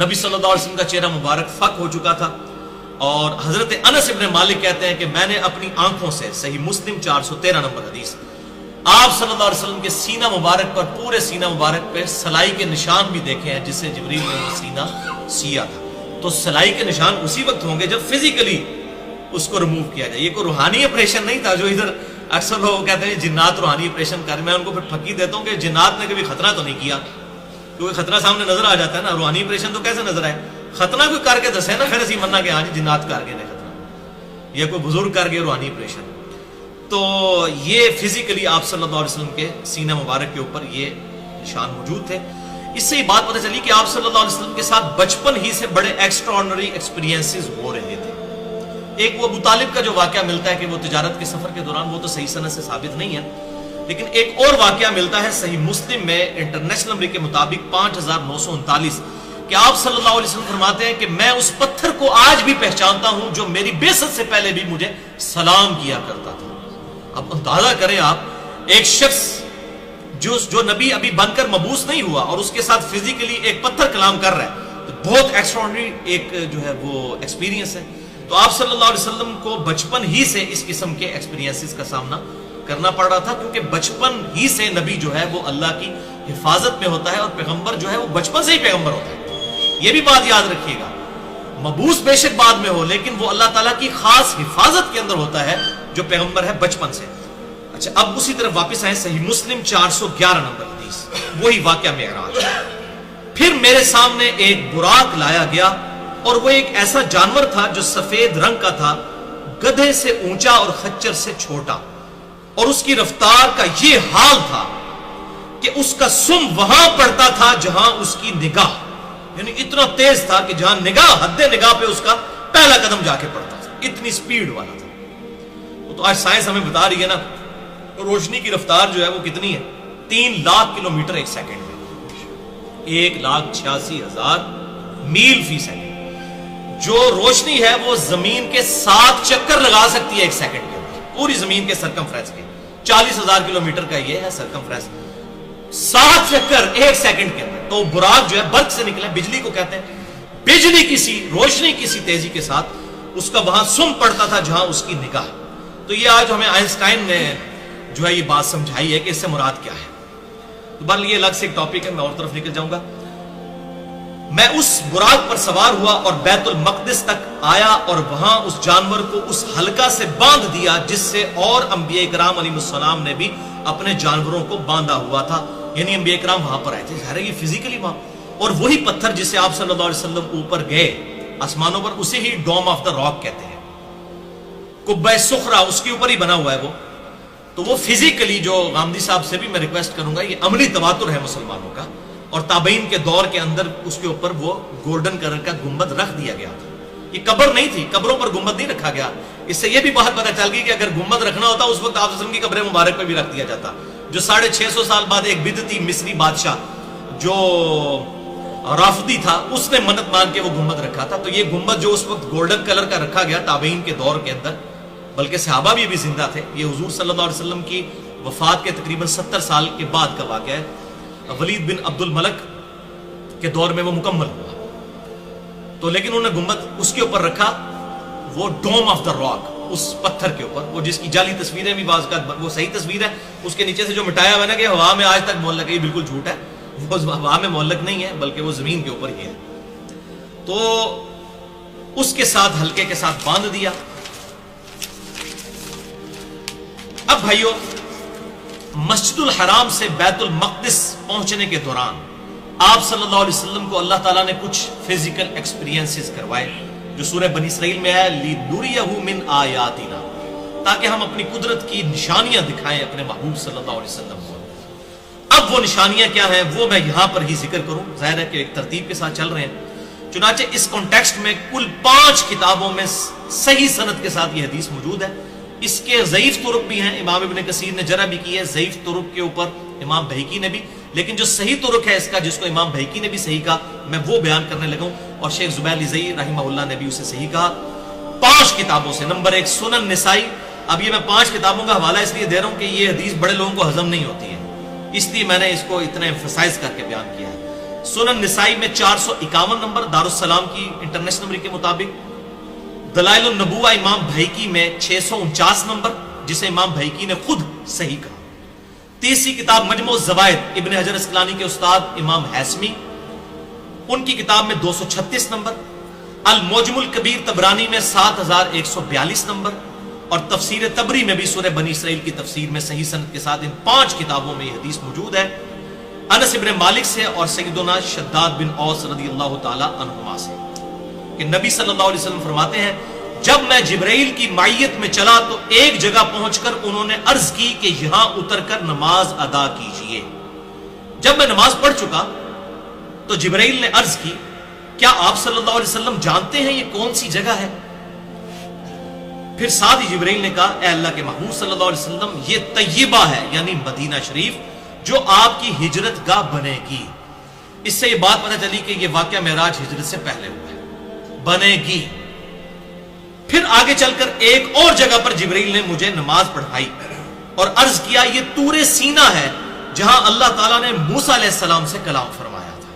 نبی صلی اللہ علیہ وسلم کا چہرہ مبارک فک ہو چکا تھا، اور حضرت انس ابن مالک کہتے ہیں کہ میں نے اپنی آنکھوں سے، صحیح مسلم 413 نمبر حدیث، آپ صلی اللہ علیہ وسلم کے سینہ مبارک پر، پورے سینہ مبارک پہ سلائی کے نشان بھی دیکھے ہیں، جس سے جبریل نے وہ سینہ سیا تھا۔ تو سلائی کے نشان اسی وقت ہوں گے جب فزیکلی اس کو ریموو کیا جائے، یہ کوئی روحانی آپریشن نہیں تھا جو ادھر اکثر لوگ کہتے ہیں جنات روحانی آپریشن کر، میں ان کو پھر پھکی دیتا ہوں کہ جنات نے کبھی خطرہ تو نہیں کیا، کیونکہ خطرہ سامنے نظر آ جاتا ہے نا، روحانی آپریشن تو کیسے نظر آئے، خطرہ کوئی کر کے دسے نا، پھر اسی مننا کہ ہاں جی جنات کر گئے نے خطرہ، یا کوئی بزرگ کر گئے روحانی آپریشن۔ تو یہ فزیکلی آپ صلی اللہ علیہ وسلم کے سینہ مبارک کے اوپر یہ نشان موجود تھے۔ اس سے یہ بات پتہ چلی کہ آپ صلی اللہ علیہ وسلم کے ساتھ بچپن ہی سے بڑے ایکسٹراڈنری ایکسپیرینسز ہو رہے تھے۔ ایک وہ ابو طالب کا جو واقعہ ملتا ہے کہ وہ تجارت کے سفر کے دوران، وہ تو صحیح سند سے ثابت نہیں ہے، لیکن ایک اور واقعہ ملتا ہے صحیح مسلم میں انٹرنیشنل نمبر کے مطابق 5939 کہ آپ صلی اللہ علیہ وسلم فرماتے ہیں کہ میں اس پتھر کو آج بھی پہچانتا ہوں جو میری بعثت سے پہلے بھی مجھے سلام کیا کرتا تھا۔ اب اندازہ کریں آپ، ایک شخص جو نبی ابھی بن کر مبعوث نہیں ہوا اور اس کے ساتھ فزیکلی ایک پتھر کلام کر رہا ہے، تو بہت ایکسٹراڈنری ایک جو ہے وہ ایکسپیرینس ہے۔ تو آپ صلی اللہ علیہ وسلم کو بچپن ہی سے اس قسم کے ایکسپیرینسز کا سامنا کرنا پڑ رہا تھا، کیونکہ بچپن ہی سے نبی جو ہے وہ اللہ کی حفاظت میں ہوتا ہے، اور پیغمبر جو ہے وہ بچپن سے ہی پیغمبر ہوتا ہے۔ یہ بھی بات یاد رکھیے گا، مبعوث بے شک بعد میں ہو، لیکن وہ اللہ تعالیٰ کی خاص حفاظت کے اندر ہوتا ہے جو پیغمبر ہے بچپن سے۔ اچھا، اب اسی طرف واپس آئیں، صحیح مسلم 411 نمبر حدیث، وہی واقعہ معراج۔ پھر میرے سامنے ایک براق لایا گیا، اور وہ ایک ایسا جانور تھا جو سفید رنگ کا تھا، گدھے سے اونچا اور خچر سے چھوٹا، اور اس کی رفتار کا یہ حال تھا کہ اس کا سم وہاں پڑتا تھا جہاں اس کی نگاہ، یعنی اتنا تیز تھا کہ جہاں نگاہ، حد نگاہ پہ اس کا پہلا قدم جا کے پڑتا تھا، اتنی سپیڈ والا تھا۔ تو آج سائنس ہمیں بتا رہی ہے نا، روشنی کی رفتار جو ہے وہ کتنی ہے، 3 لاکھ کلومیٹر ایک سیکنڈ میں، 1,86,000 میل فی سیکنڈ۔ جو روشنی ہے وہ زمین کے 7 چکر لگا سکتی ہے ایک سیکنڈ کے اندر، پوری زمین کے سرکمفرنس کے 40,000 کلومیٹر کا یہ ہے سرکمفرنس، 7 چکر ایک سیکنڈ کے اندر۔ تو براق جو ہے برق سے نکلا، بجلی کو کہتے ہیں، بجلی کسی روشنی کسی تیزی کے ساتھ اس کا وہاں سم پڑتا تھا جہاں اس کی نگاہ۔ تو یہ آج ہمیں آئنسٹائن نے جو ہے یہ بات سمجھائی ہے کہ اس سے مراد کیا ہے۔ تو بہرحال یہ الگ سے ایک ٹاپک ہے، میں اور طرف نکل جاؤں گا۔ میں اس براق پر سوار ہوا اور بیت المقدس تک آیا، اور وہاں اس جانور کو اس حلقہ سے باندھ دیا جس سے اور انبیاء کرام علیہ السلام نے بھی اپنے جانوروں کو باندھا ہوا تھا، یعنی انبیاء کرام وہاں پر آئے تھے، ظاہر ہے یہ فزیکلی وہاں، اور وہی پتھر جسے آپ صلی اللہ علیہ وسلم اوپر گئے آسمانوں پر، اسے ہی ڈوم آف دا راک کہتے ہیں، قبہ صخرہ اس کے اوپر ہی بنا ہوا ہے وہ۔ تو وہ فزیکلی، جو غامدی صاحب سے بھی میں ریکویسٹ کروں گا، یہ عملی تواتر ہے مسلمانوں کا، اور تابعین کے دور کے اندر اس کے اوپر وہ گولڈن کلر کا گنبد رکھ دیا گیا تھا۔ یہ قبر نہیں تھی، قبروں پر گنبد نہیں رکھا گیا۔ اس سے یہ بھی بات پتہ چل گئی کہ اگر گنبد رکھنا ہوتا اس وقت آپ صلی اللہ علیہ وسلم کی قبر مبارک پہ بھی رکھ دیا جاتا، جو 650 سال بعد ایک بدعتی مصری بادشاہ جو رافضی تھا، اس نے منت مان کے وہ گنبد رکھا تھا۔ تو یہ گنبد جو اس وقت گولڈن کلر کا رکھا گیا تابعین کے دور کے اندر، بلکہ صحابہ بھی زندہ تھے، یہ حضور صلی اللہ علیہ وسلم کی وفات کے تقریباً 70 سال کے بعد کا واقعہ ہے۔ ولید بن عبد الملک کے دور میں وہ مکمل ہوا، تو لیکن انہوں نے گنبد اس کے اوپر رکھا، وہ ڈوم آف دا راک، اس پتھر کے اوپر، وہ جس کی جعلی تصویریں بھی بعض کا وہ صحیح تصویر ہے، اس کے نیچے سے جو مٹایا ہوا ہے نا کہ ہوا میں آج تک معلق ہے، یہ بالکل جھوٹ ہے، وہ ہوا میں معلق نہیں ہے بلکہ وہ زمین کے اوپر ہی ہے۔ تو اس کے ساتھ حلقے کے ساتھ باندھ دیا۔ اب بھائیو، مسجد الحرام سے بیت المقدس پہنچنے کے دوران آپ صلی اللہ علیہ وسلم کو اللہ تعالیٰ نے کچھ فزیکل ایکسپیرینسز کروائے، جو سورہ بنی اسرائیل میں ہے، لِنُرِيَهُ مِنْ آیَاتِنَا، تاکہ ہم اپنی قدرت کی نشانیاں دکھائیں اپنے محبوب صلی اللہ علیہ وسلم کو۔ اب وہ نشانیاں کیا ہیں وہ میں یہاں پر ہی ذکر کروں، ظاہر ہے کہ ایک ترتیب کے ساتھ چل رہے ہیں۔ چنانچہ اس کانٹیکسٹ میں کل 5 کتابوں میں صحیح سند کے ساتھ یہ حدیث موجود ہے۔ اس کے ضعیف طرق بھی ہیں، امام ابن کثیر نے جرح بھی کی ہے ضعیف طرق کے اوپر، امام بہیقی نے بھی، لیکن جو صحیح طرق ہے اس کا، جس کو امام بہیقی نے بھی صحیح کہا، میں وہ بیان کرنے لگا ہوں، اور شیخ زبیر لزئی رحمہ اللہ نے بھی اسے صحیح کہا۔ 5 کتابوں سے، نمبر 1 سنن نسائی۔ اب یہ میں 5 کتابوں کا حوالہ اس لیے دے رہا ہوں کہ یہ حدیث بڑے لوگوں کو ہضم نہیں ہوتی ہے، اس لیے میں نے اس کو اتنا ایمفسائز کر کے بیان کیا ہے۔ سنن نسائی میں 451 نمبر دارالسلام کی انٹرنیشنل نمبر کے مطابق، دلائل النبوہ امام بھیکی میں 649 نمبر، جسے امام بھیکی نے خود صحیح کہا۔ تیسری کتاب مجموع الزوائد ابن حجر اسقلانی کے استاد امام حیثمی، ان کی کتاب میں 236 نمبر، المعجم الکبیر طبرانی میں 7142 نمبر، اور تفسیر طبری میں بھی سورہ بنی اسرائیل کی تفسیر میں صحیح سند کے ساتھ ان 5 کتابوں میں یہ حدیث موجود ہے، انس ابن مالک سے اور سیدنا شداد بن اوس رضی اللہ تعالی عنہما سے، کہ نبی صلی اللہ علیہ وسلم فرماتے ہیں جب میں جبرائیل کی معیت میں چلا تو ایک جگہ پہنچ کر انہوں نے عرض کی کہ یہاں اتر کر نماز ادا کیجئے۔ جب میں نماز پڑھ چکا تو جبرائیل نے عرض کی کیا آپ صلی اللہ علیہ وسلم جانتے ہیں یہ کون سی جگہ ہے؟ پھر ساتھ ہی جبرائیل نے کہا اے اللہ کے محبوب صلی اللہ علیہ وسلم یہ طیبہ ہے، یعنی مدینہ شریف، جو آپ کی ہجرت گاہ بنے گی۔ اس سے یہ بات پتہ چلی کہ یہ واقعہ معراج ہجرت سے پہلے ہوا ہے، بنے گی۔ پھر آگے چل کر ایک اور جگہ پر جبرائیل نے مجھے نماز پڑھائی اور عرض کیا یہ طور سینہ ہے جہاں اللہ تعالیٰ نے موسیٰ علیہ السلام سے کلام فرمایا تھا۔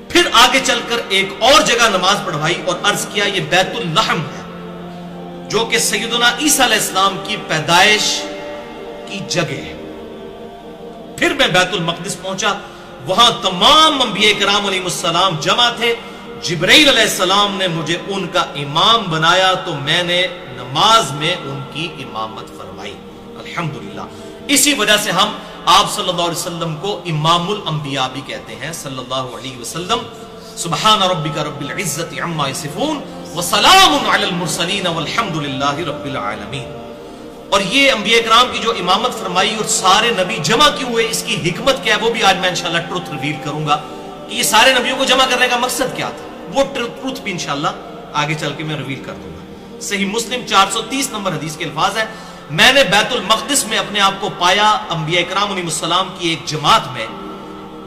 پھر آگے چل کر ایک اور جگہ نماز پڑھوائی اور عرض کیا یہ بیت اللحم ہے، جو کہ سیدنا عیسیٰ علیہ السلام کی پیدائش کی جگہ ہے۔ پھر میں بیت المقدس پہنچا، وہاں تمام انبیاء کرام علیہ السلام جمع تھے، جبرائیل علیہ السلام نے مجھے ان کا امام بنایا تو میں نے نماز میں ان کی امامت فرمائی۔ الحمدللہ، اسی وجہ سے ہم آپ صلی اللہ علیہ وسلم کو امام الانبیاء بھی کہتے ہیں صلی اللہ علیہ وسلم۔ سبحان ربک رب العزت عما یصفون وسلام علی المرسلین والحمدللہ رب العالمین۔ اور یہ انبیاء کرام کی جو امامت فرمائی اور سارے نبی جمع کیے ہوئے، اس کی حکمت کیا ہے وہ بھی آج میں انشاءاللہ ٹروتھ ریویل کروں گا کہ یہ سارے نبیوں کو جمع کرنے کا مقصد کیا تھا، وہ ٹروتھ بھی انشاءاللہ آگے چل کے میں ریویل کر دوں گا۔ صحیح مسلم 430 نمبر حدیث کے الفاظ ہے میں نے بیت المقدس میں اپنے آپ کو پایا، انبیاء کرام علیہ السلام کی ایک جماعت میں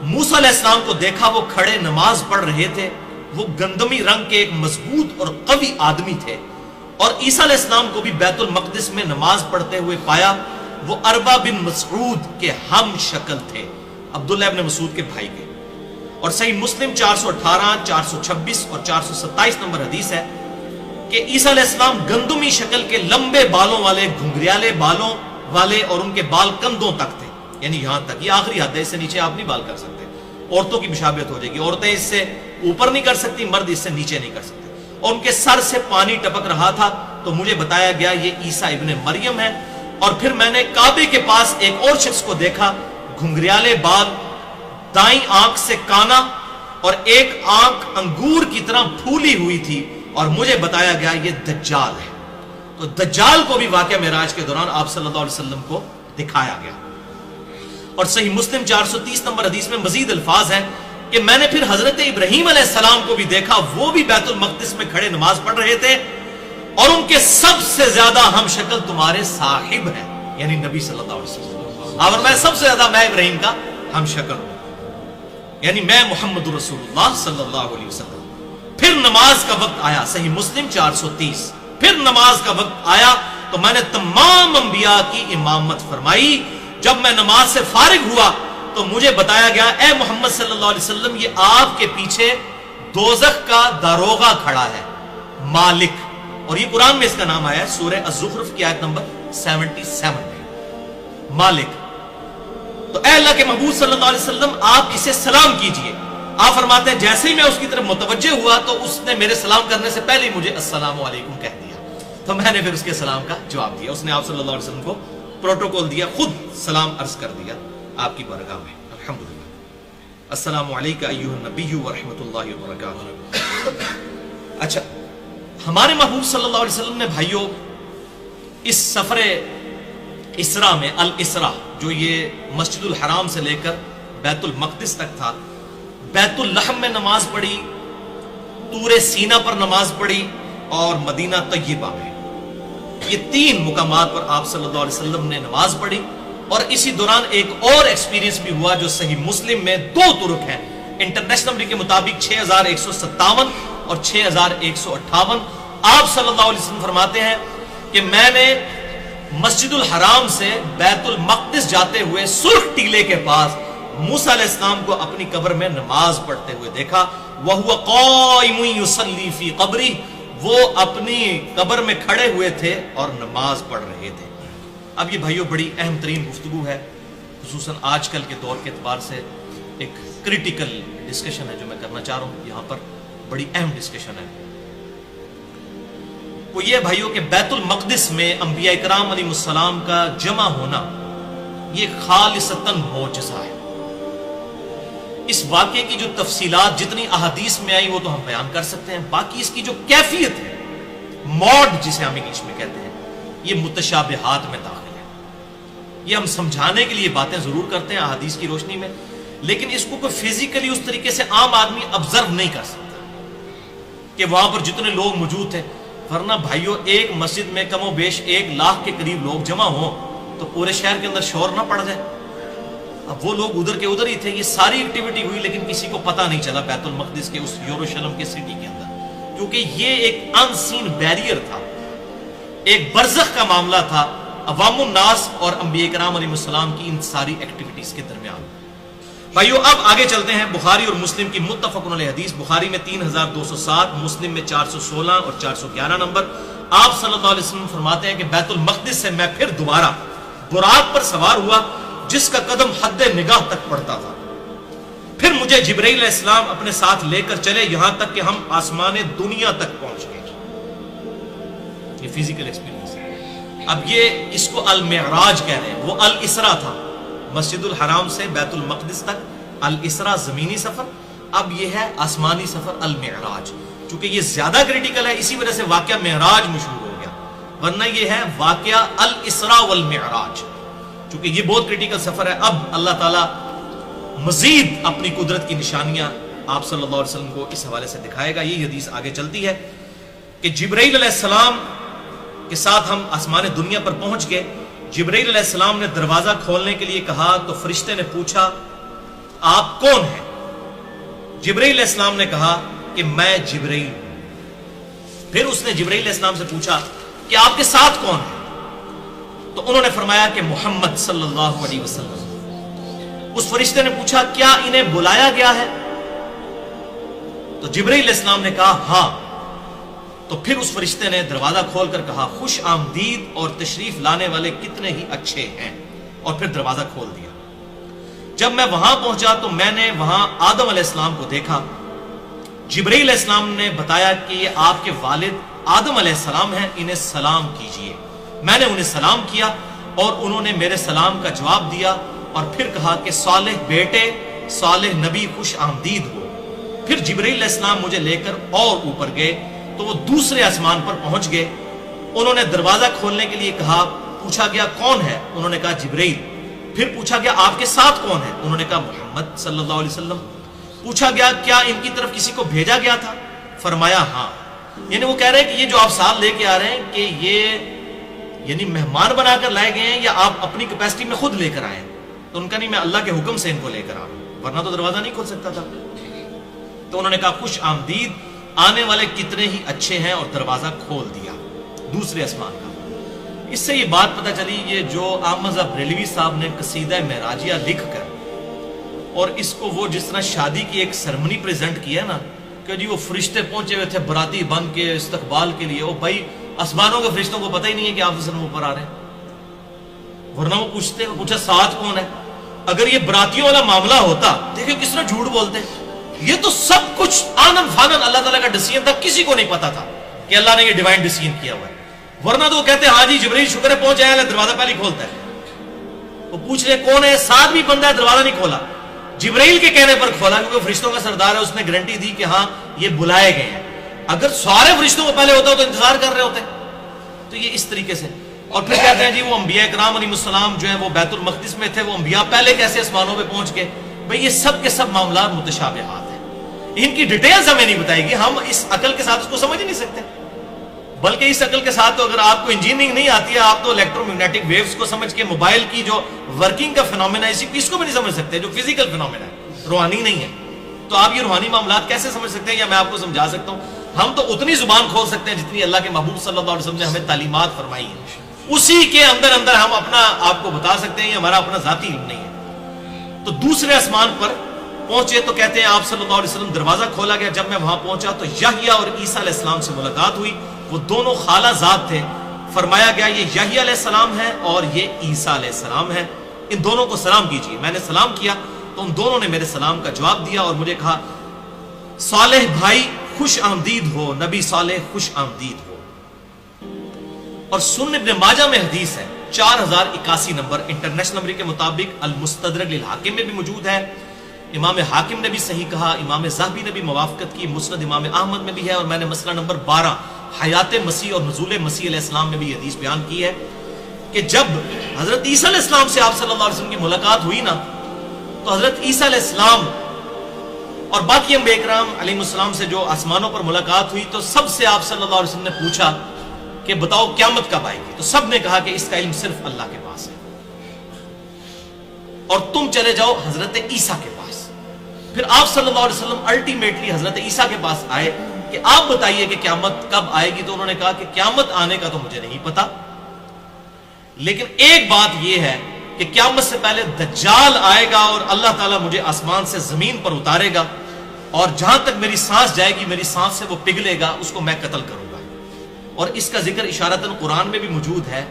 موسیٰ علیہ السلام کو دیکھا، وہ کھڑے نماز پڑھ رہے تھے، وہ گندمی رنگ کے ایک مضبوط اور قوی آدمی تھے، اور عیسیٰ علیہ السلام کو بھی بیت المقدس میں نماز پڑھتے ہوئے پایا، وہ اربا بن مسعود کے ہم شکل تھے، عبداللہ ابن مسعود کے بھائی کے۔ اور صحیح مسلم 418، 426 اور 427 نمبر حدیث ہے کہ عیسیٰ علیہ السلام گندمی شکل کے لمبے بالوں والے، گھنگریالے بالوں والے، اور ان کے بال کندھوں تک تھے، یعنی یہاں تک، یہ آخری حد ہے، اس سے نیچے آپ نہیں بال کر سکتے، عورتوں کی مشابہت ہو جائے گی، عورتیں اس سے اوپر نہیں کر سکتی، مرد اس سے نیچے نہیں کر سکتے، اور ان کے سر سے پانی ٹپک رہا تھا، تو مجھے بتایا گیا یہ عیسیٰ ابن مریم ہے۔ اور پھر میں نے کعبے کے پاس ایک اور شخص کو دیکھا، گھنگریالے بال، دائیں آنکھ سے کانا، اور ایک آنکھ انگور کی طرح پھولی ہوئی تھی، اور مجھے بتایا گیا یہ دجال ہے۔ تو دجال کو بھی واقعہ معراج کے دوران آپ صلی اللہ علیہ وسلم کو دکھایا گیا۔ اور صحیح مسلم 430 نمبر حدیث میں مزید الفاظ ہیں کہ میں نے پھر حضرت ابراہیم علیہ السلام کو بھی دیکھا، وہ بھی بیت المقدس میں کھڑے نماز پڑھ رہے تھے، اور ان کے سب سے زیادہ ہم شکل تمہارے صاحب ہیں، یعنی نبی صلی اللہ علیہ وسلم، اور میں سب سے زیادہ میں ابراہیم کا ہم شکل ہوں، یعنی میں محمد رسول اللہ صلی اللہ علیہ وسلم۔ پھر نماز کا وقت آیا، صحیح مسلم 430، پھر نماز کا وقت آیا تو میں نے تمام انبیاء کی امامت فرمائی۔ جب میں نماز سے فارغ ہوا تو مجھے بتایا گیا اے محمد صلی اللہ علیہ وسلم یہ آپ کے پیچھے دوزخ کا داروغہ کھڑا ہے، مالک، اور یہ قرآن میں اس کا نام آیا ہے سورہ الزخرف کی آیت نمبر 77 میں، مالک۔ تو اے اللہ کے محبوب صلی اللہ علیہ وسلم آپ اسے سلام کیجئے۔ آپ فرماتے ہیں جیسے ہی میں اس کی طرف متوجہ ہوا تو اس نے میرے سلام کرنے سے پہلے ہی مجھے السلام علیکم کہہ دیا، تو میں نے پھر اس کے سلام کا جواب دیا۔ اس نے آپ صلی اللہ علیہ وسلم کو پروٹوکول دیا، خود سلام عرض کر دیا آپ کی بارگاہ میں۔ الحمدللہ۔ السلام علیکم ایھا النبی ورحمۃ اللہ وبرکاتہ۔ اچھا، ہمارے محبوب صلی اللہ علیہ وسلم نے بھائیوں اس سفر اسراء میں، الاسراء جو یہ مسجد الحرام سے لے کر بیت المقدس تک تھا، بیت اللحم میں نماز پڑھی، طور سینہ پر نماز پڑھی، اور مدینہ طیبہ میں، یہ 3 مقامات پر آپ صلی اللہ علیہ وسلم نے نماز پڑھی۔ اور اسی دوران ایک اور ایکسپیرینس بھی ہوا جو صحیح مسلم میں 2 طرق ہیں، انٹرنیشنل نمبر کے مطابق 6157 اور 6158۔ آپ صلی اللہ علیہ وسلم فرماتے ہیں کہ میں نے مسجد الحرام سے بیت المقدس جاتے ہوئے سرخ ٹیلے کے پاس موسیٰ علیہ السلام کو اپنی قبر میں نماز پڑھتے ہوئے دیکھا، وَهُوَ قَائِمٌ يُصَلِّي فِي قَبْرِهِ، وہ اپنی قبر میں کھڑے ہوئے تھے اور نماز پڑھ رہے تھے۔ اب یہ بھائیوں بڑی اہم ترین گفتگو ہے، خصوصاً آج کل کے دور کے اعتبار سے ایک کریٹیکل ڈسکشن ہے جو میں کرنا چاہ رہا ہوں یہاں پر، بڑی اہم ڈسکشن ہے۔ وہ یہ بھائیوں کہ بیت المقدس میں انبیاء کرام علیہ السلام کا جمع ہونا یہ خالصتاً معجزہ ہے۔ اس واقعے کی جو تفصیلات جتنی احادیث میں آئی وہ تو ہم بیان کر سکتے ہیں، باقی اس کی جو کیفیت ہے، موڈ جسے ہم انگلش میں کہتے ہیں، یہ متشابہات میں داخل ہے۔ یہ ہم سمجھانے کے لیے باتیں ضرور کرتے ہیں احادیث کی روشنی میں، لیکن اس کو کوئی فزیکلی اس طریقے سے عام آدمی آبزرو نہیں کر سکتا کہ وہاں پر جتنے لوگ موجود تھے، ورنہ بھائیوں ایک مسجد میں کم و بیش 1 لاکھ کے قریب لوگ جمع ہوں تو پورے شہر کے اندر شور نہ پڑ جائے۔ اب وہ لوگ ادھر کے ادھر ہی تھے، یہ ساری ایکٹیویٹی ہوئی لیکن کسی کو پتہ نہیں چلا بیت المقدس کے اس یروشلم کے سٹی کے اندر، کیونکہ یہ ایک ان سین بیریئر تھا، ایک برزخ کا معاملہ تھا عوام الناس اور انبیاء کرام علیہ السلام کی ان ساری ایکٹیویٹیز کے درمیان۔ بھائیو اب آگے چلتے ہیں بخاری اور مسلم کی متفق علیہ حدیث، بخاری میں 3207، مسلم میں 416 اور 411 نمبر۔ آپ صلی اللہ علیہ وسلم فرماتے ہیں کہ بیت المقدس سے میں پھر دوبارہ براق پر سوار ہوا جس کا قدم حد نگاہ تک پڑتا تھا، پھر مجھے جبرائیل علیہ السلام اپنے ساتھ لے کر چلے یہاں تک کہ ہم آسمان دنیا تک پہنچ گئے۔ یہ فزیکل ایکسپیرینس ہے۔ اب یہ اس کو المعراج کہہ رہے ہیں، وہ الاسرا تھا، مسجد الحرام سے بیت المقدس تک الاسرا زمینی سفر، اب یہ ہے آسمانی سفر المعراج۔ چونکہ یہ زیادہ کریٹیکل ہے اسی وجہ سے واقعہ معراج مشہور ہو گیا، ورنہ یہ ہے واقعہ الاسرا والمعراج، چونکہ یہ بہت کریٹیکل سفر ہے۔ اب اللہ تعالیٰ مزید اپنی قدرت کی نشانیاں آپ صلی اللہ علیہ وسلم کو اس حوالے سے دکھائے گا۔ یہ حدیث آگے چلتی ہے کہ جبرائیل علیہ السلام کے ساتھ ہم آسمان دنیا پر پہنچ گئے۔ جبرائیل علیہ السلام نے دروازہ کھولنے کے لیے کہا تو فرشتے نے پوچھا آپ کون ہیں؟ جبرائیل علیہ السلام نے کہا کہ میں جبرائیل ہوں۔ پھر اس نے جبرائیل علیہ السلام سے پوچھا کہ آپ کے ساتھ کون ہے؟ تو انہوں نے فرمایا کہ محمد صلی اللہ علیہ وسلم۔ اس فرشتے نے پوچھا کیا انہیں بلایا گیا ہے؟ تو جبرائیل علیہ السلام نے کہا ہاں۔ تو پھر اس فرشتے نے دروازہ کھول کر کہا خوش آمدید اور تشریف لانے والے کتنے ہی اچھے ہیں، اور پھر دروازہ کھول دیا۔ جب میں وہاں پہنچا تو میں نے وہاں آدم علیہ السلام کو دیکھا۔ جبرائیل علیہ السلام نے بتایا کہ یہ آپ کے والد آدم علیہ السلام ہیں، انہیں سلام کیجئے۔ میں نے انہیں سلام کیا اور انہوں نے میرے سلام کا جواب دیا اور پھر کہا کہ صالح بیٹے، صالح نبی خوش آمدید ہو۔ پھر جبرائیل علیہ السلام مجھے لے کر اور اوپر گئے تو وہ دوسرے آسمان پر پہنچ گئے۔ انہوں نے دروازہ کھولنے کے لیے کہا، پوچھا گیا کون ہے؟ انہوں نے کہا جبرائیل۔ پھر پوچھا گیا آپ کے ساتھ کون ہے؟ انہوں نے کہا محمد صلی اللہ علیہ وسلم۔ پوچھا گیا کیا ان کی طرف کسی کو بھیجا گیا تھا؟ فرمایا ہاں۔ یعنی وہ کہہ رہے ہیں کہ یہ جو آپ ساتھ لے کے آ رہے ہیں کہ یہ یعنی مہمان بنا کر لائے گئے ہیں یا آپ اپنی کیپیسٹی میں خود لے کر آئے ہیں؟ تو ان کا نہیں، میں اللہ کے حکم سے ان کو لے کر آ رہا ہوں، ورنہ تو دروازہ نہیں کھول سکتا تھا۔ تو انہوں نے کہا خوش آمدید، آنے والے کتنے ہی اچھے ہیں، اور دروازہ کھول دیا دوسرے آسمان کا۔ اس سے یہ بات پتہ چلی، یہ جو احمد بریلوی صاحب نے قصیدہ معراجیہ لکھ کر اور اس کو وہ جس طرح شادی کی ایک سرمنی پریزنٹ کیا نا کہ جی وہ فرشتے پہنچے ہوئے تھے براتی بن کے استقبال کے لیے، وہ بھائی آسمانوں کے فرشتوں کو پتہ ہی نہیں ہے کہ آپ وسلم اوپر آ رہے ہیں، ورنہ وہ پوچھا ساتھ کون ہے۔ اگر یہ براتیوں والا معاملہ ہوتا، دیکھیں کس طرح جھوٹ بولتے ہیں، یہ تو سب کچھ آنن فانن اللہ تعالیٰ کا ڈیسیژن تھا، کسی کو نہیں پتا تھا کہ اللہ نے یہ ڈیوائن ڈیسیژن کیا ہوا ہے، ورنہ تو وہ کہتے ہیں ہاں جی جبرائیل شکر ہے پہنچ آیا، دروازہ پہلے کھولتا ہے۔ وہ پوچھ رہے کون ہے، ساتھ بھی بندہ ہے، دروازہ نہیں کھولا، جبرائیل کے کہنے پر کھولا کیونکہ فرشتوں کا سردار ہے، اس نے گارنٹی دی کہ ہاں یہ بلائے گئے ہیں۔ اگر سارے فرشتوں کو پہلے ہوتا تو انتظار کر رہے ہوتے۔ تو یہ اس طریقے سے، اور پھر کہتے ہیں جی وہ انبیاء کرام علیہ السلام جو ہیں وہ بیت المقدس میں تھے، وہ انبیاء پہلے کیسے آسمانوں پہ پہنچ گئے؟ بھئی یہ سب کے سب معاملات متشابہات ہیں، ان کی ڈیٹیلز ہمیں نہیں بتائے گی، ہم اس عقل کے ساتھ اس کو سمجھ نہیں سکتے، بلکہ اس عقل کے ساتھ تو اگر آپ کو انجینئرنگ نہیں آتی ہے، آپ تو الیکٹرو میگنیٹک ویوز کو سمجھ کے موبائل کی جو ورکنگ کا فینومینا ہے اس کو بھی نہیں سمجھ سکتے، جو فزیکل فینومینا ہے، روحانی نہیں ہے، تو آپ یہ روحانی معاملات کیسے سمجھ سکتے ہیں؟ یا میں آپ کو سمجھا سکتا ہوں، ہم تو اتنی زبان کھول سکتے ہیں جتنی اللہ کے محبوب صلی اللہ علیہ وسلم نے ہمیں تعلیمات فرمائی ہیں، اسی کے اندر ہم اپنا آپ کو بتا سکتے ہیں، یہ ہمارا اپنا ذاتی علم نہیں ہے۔ تو دوسرے آسمان پر پہنچے تو کہتے ہیں آپ صلی اللہ علیہ وسلم دروازہ کھولا گیا. جب میں وہاں پہنچا تو یحییٰ اور عیسیٰ علیہ السلام سے ملاقات ہوئی. وہ دونوں خالہ زاد تھے. فرمایا گیا یہ یحییٰ علیہ السلام ہے اور یہ عیسیٰ علیہ السلام ہے, ان دونوں کو سلام کیجیے. میں نے سلام کیا تو ان دونوں نے میرے سلام کا جواب دیا اور مجھے کہا صالح بھائی خوش آمدید ہو, نبی صالح خوش آمدید ہو. اور سنن ابن ماجہ میں حدیث ہے 4081 نمبر انٹرنیشنل نمبر کے مطابق, المستدرک للحاکم میں بھی موجود ہے, امام حاکم نے بھی صحیح کہا, امام ذہبی نے بھی موافقت کی, مسند امام احمد میں بھی ہے, اور میں نے مسئلہ نمبر 12 حیات مسیح اور نزول مسیح علیہ السلام میں بھی یہ حدیث بیان کی ہے کہ جب حضرت عیسیٰ علیہ السلام سے آپ صلی اللہ علیہ وسلم کی ملاقات ہوئی نا, تو حضرت عیسیٰ علیہ السلام اور باقی انبیاء کرام علیہ السلام سے جو آسمانوں پر ملاقات ہوئی تو سب سے آپ صلی اللہ علیہ وسلم نے پوچھا کہ بتاؤ قیامت کب آئے گی, تو سب نے کہا کہ اس کا علم صرف اللہ کے پاس ہے, اور تم چلے جاؤ حضرت عیسیٰ کے پاس. پھر آپ صلی اللہ علیہ وسلم الٹیمیٹلی حضرت عیسیٰ کے پاس آئے کہ آپ بتائیے کہ قیامت کب آئے گی. تو انہوں نے کہا کہ قیامت آنے کا تو مجھے نہیں پتا, لیکن ایک بات یہ ہے کہ قیامت سے پہلے دجال آئے گا اور اللہ تعالیٰ مجھے آسمان سے زمین پر اتارے گا, اور جہاں تک میری سانس جائے گی میری سانس سے وہ پگھلے گا, اس کو میں قتل کروں گا. اور اس کا ذکر اشارتاً قرآن میں بھی موجود ہے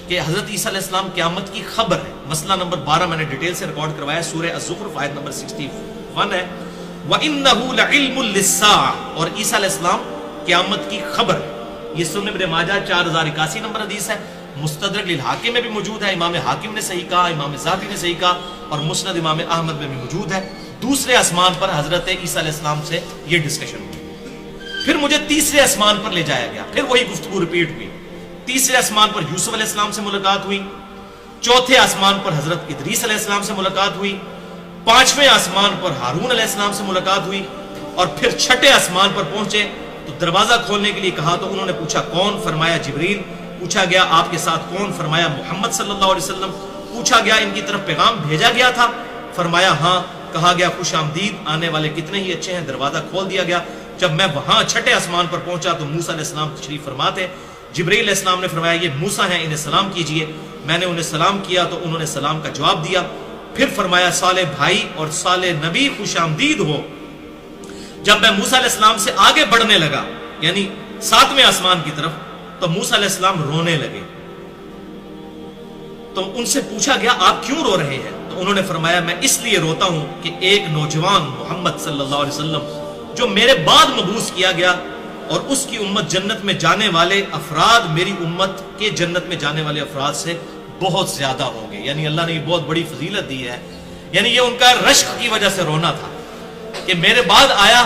کہ حضرت عیسیٰ علیہ السلام قیامت کی خبر ہے. مسئلہ نمبر 12 میں نے ڈیٹیل سے ریکارڈ کروایا, سورہ الزخرف آیت نمبر 61 ہے, وَإِنَّهُ لَعِلْمٌ لِلسَّاعَةِ, اور عیسیٰ علیہ السلام قیامت کی خبر ہے. یہ سنن ابن ماجہ 4081 نمبر حدیث ہے, مستدرک للحاکم میں بھی موجود ہے, امام حاکم نے صحیح کہا, امام ذہبی نے صحیح کہا, اور مسند امام احمد میں بھی موجود ہے. دوسرے آسمان پر حضرت عیسیٰ علیہ السلام سے یہ ڈسکشن ہوئی. پھر مجھے تیسرے آسمان پر لے جایا گیا, پھر وہی گفتگو ریپیٹ ہوئی. تیسرے آسمان پر یوسف علیہ السلام سے ملاقات ہوئی, چوتھے آسمان پر حضرت ادریس علیہ السلام سے ملاقات ہوئی, پانچویں آسمان پر ہارون علیہ السلام سے ملاقات ہوئی, اور پھر چھٹے آسمان پر پہنچے تو دروازہ کھولنے کے لیے کہا تو انہوں نے پوچھا کون, فرمایا جبریل. پوچھا گیا آپ کے ساتھ کون, فرمایا محمد صلی اللہ علیہ وسلم. پوچھا گیا ان کی طرف پیغام بھیجا گیا تھا, فرمایا ہاں. کہا گیا خوش آمدید, آنے والے کتنے ہی اچھے ہیں. دروازہ کھول دیا گیا. جب میں وہاں چھٹے آسمان پر پہنچا تو موسیٰ علیہ السلام تشریف فرما تھے. جبریل علیہ السلام نے فرمایا یہ موسیٰ ہیں, انہیں سلام کیجئے. میں نے انہیں سلام کیا تو انہوں نے سلام کا جواب دیا. پھر فرمایا صالح بھائی اور صالح نبی خوش آمدید ہو. جب میں موسیٰ علیہ السلام سے آگے بڑھنے لگا یعنی 7ویں آسمان کی طرف, تو موسیٰ علیہ السلام رونے لگے. تو ان سے پوچھا گیا آپ کیوں رو رہے ہیں؟ تو انہوں نے فرمایا میں اس لیے روتا ہوں کہ ایک نوجوان محمد صلی اللہ علیہ وسلم جو میرے بعد مبعوث کیا گیا اور اس کی امت جنت میں جانے والے افراد میری امت کے جنت میں جانے والے افراد سے بہت زیادہ ہوں گے. یعنی اللہ نے یہ بہت بڑی فضیلت دی ہے. یعنی یہ ان کا رشک کی وجہ سے رونا تھا کہ میرے بعد آیا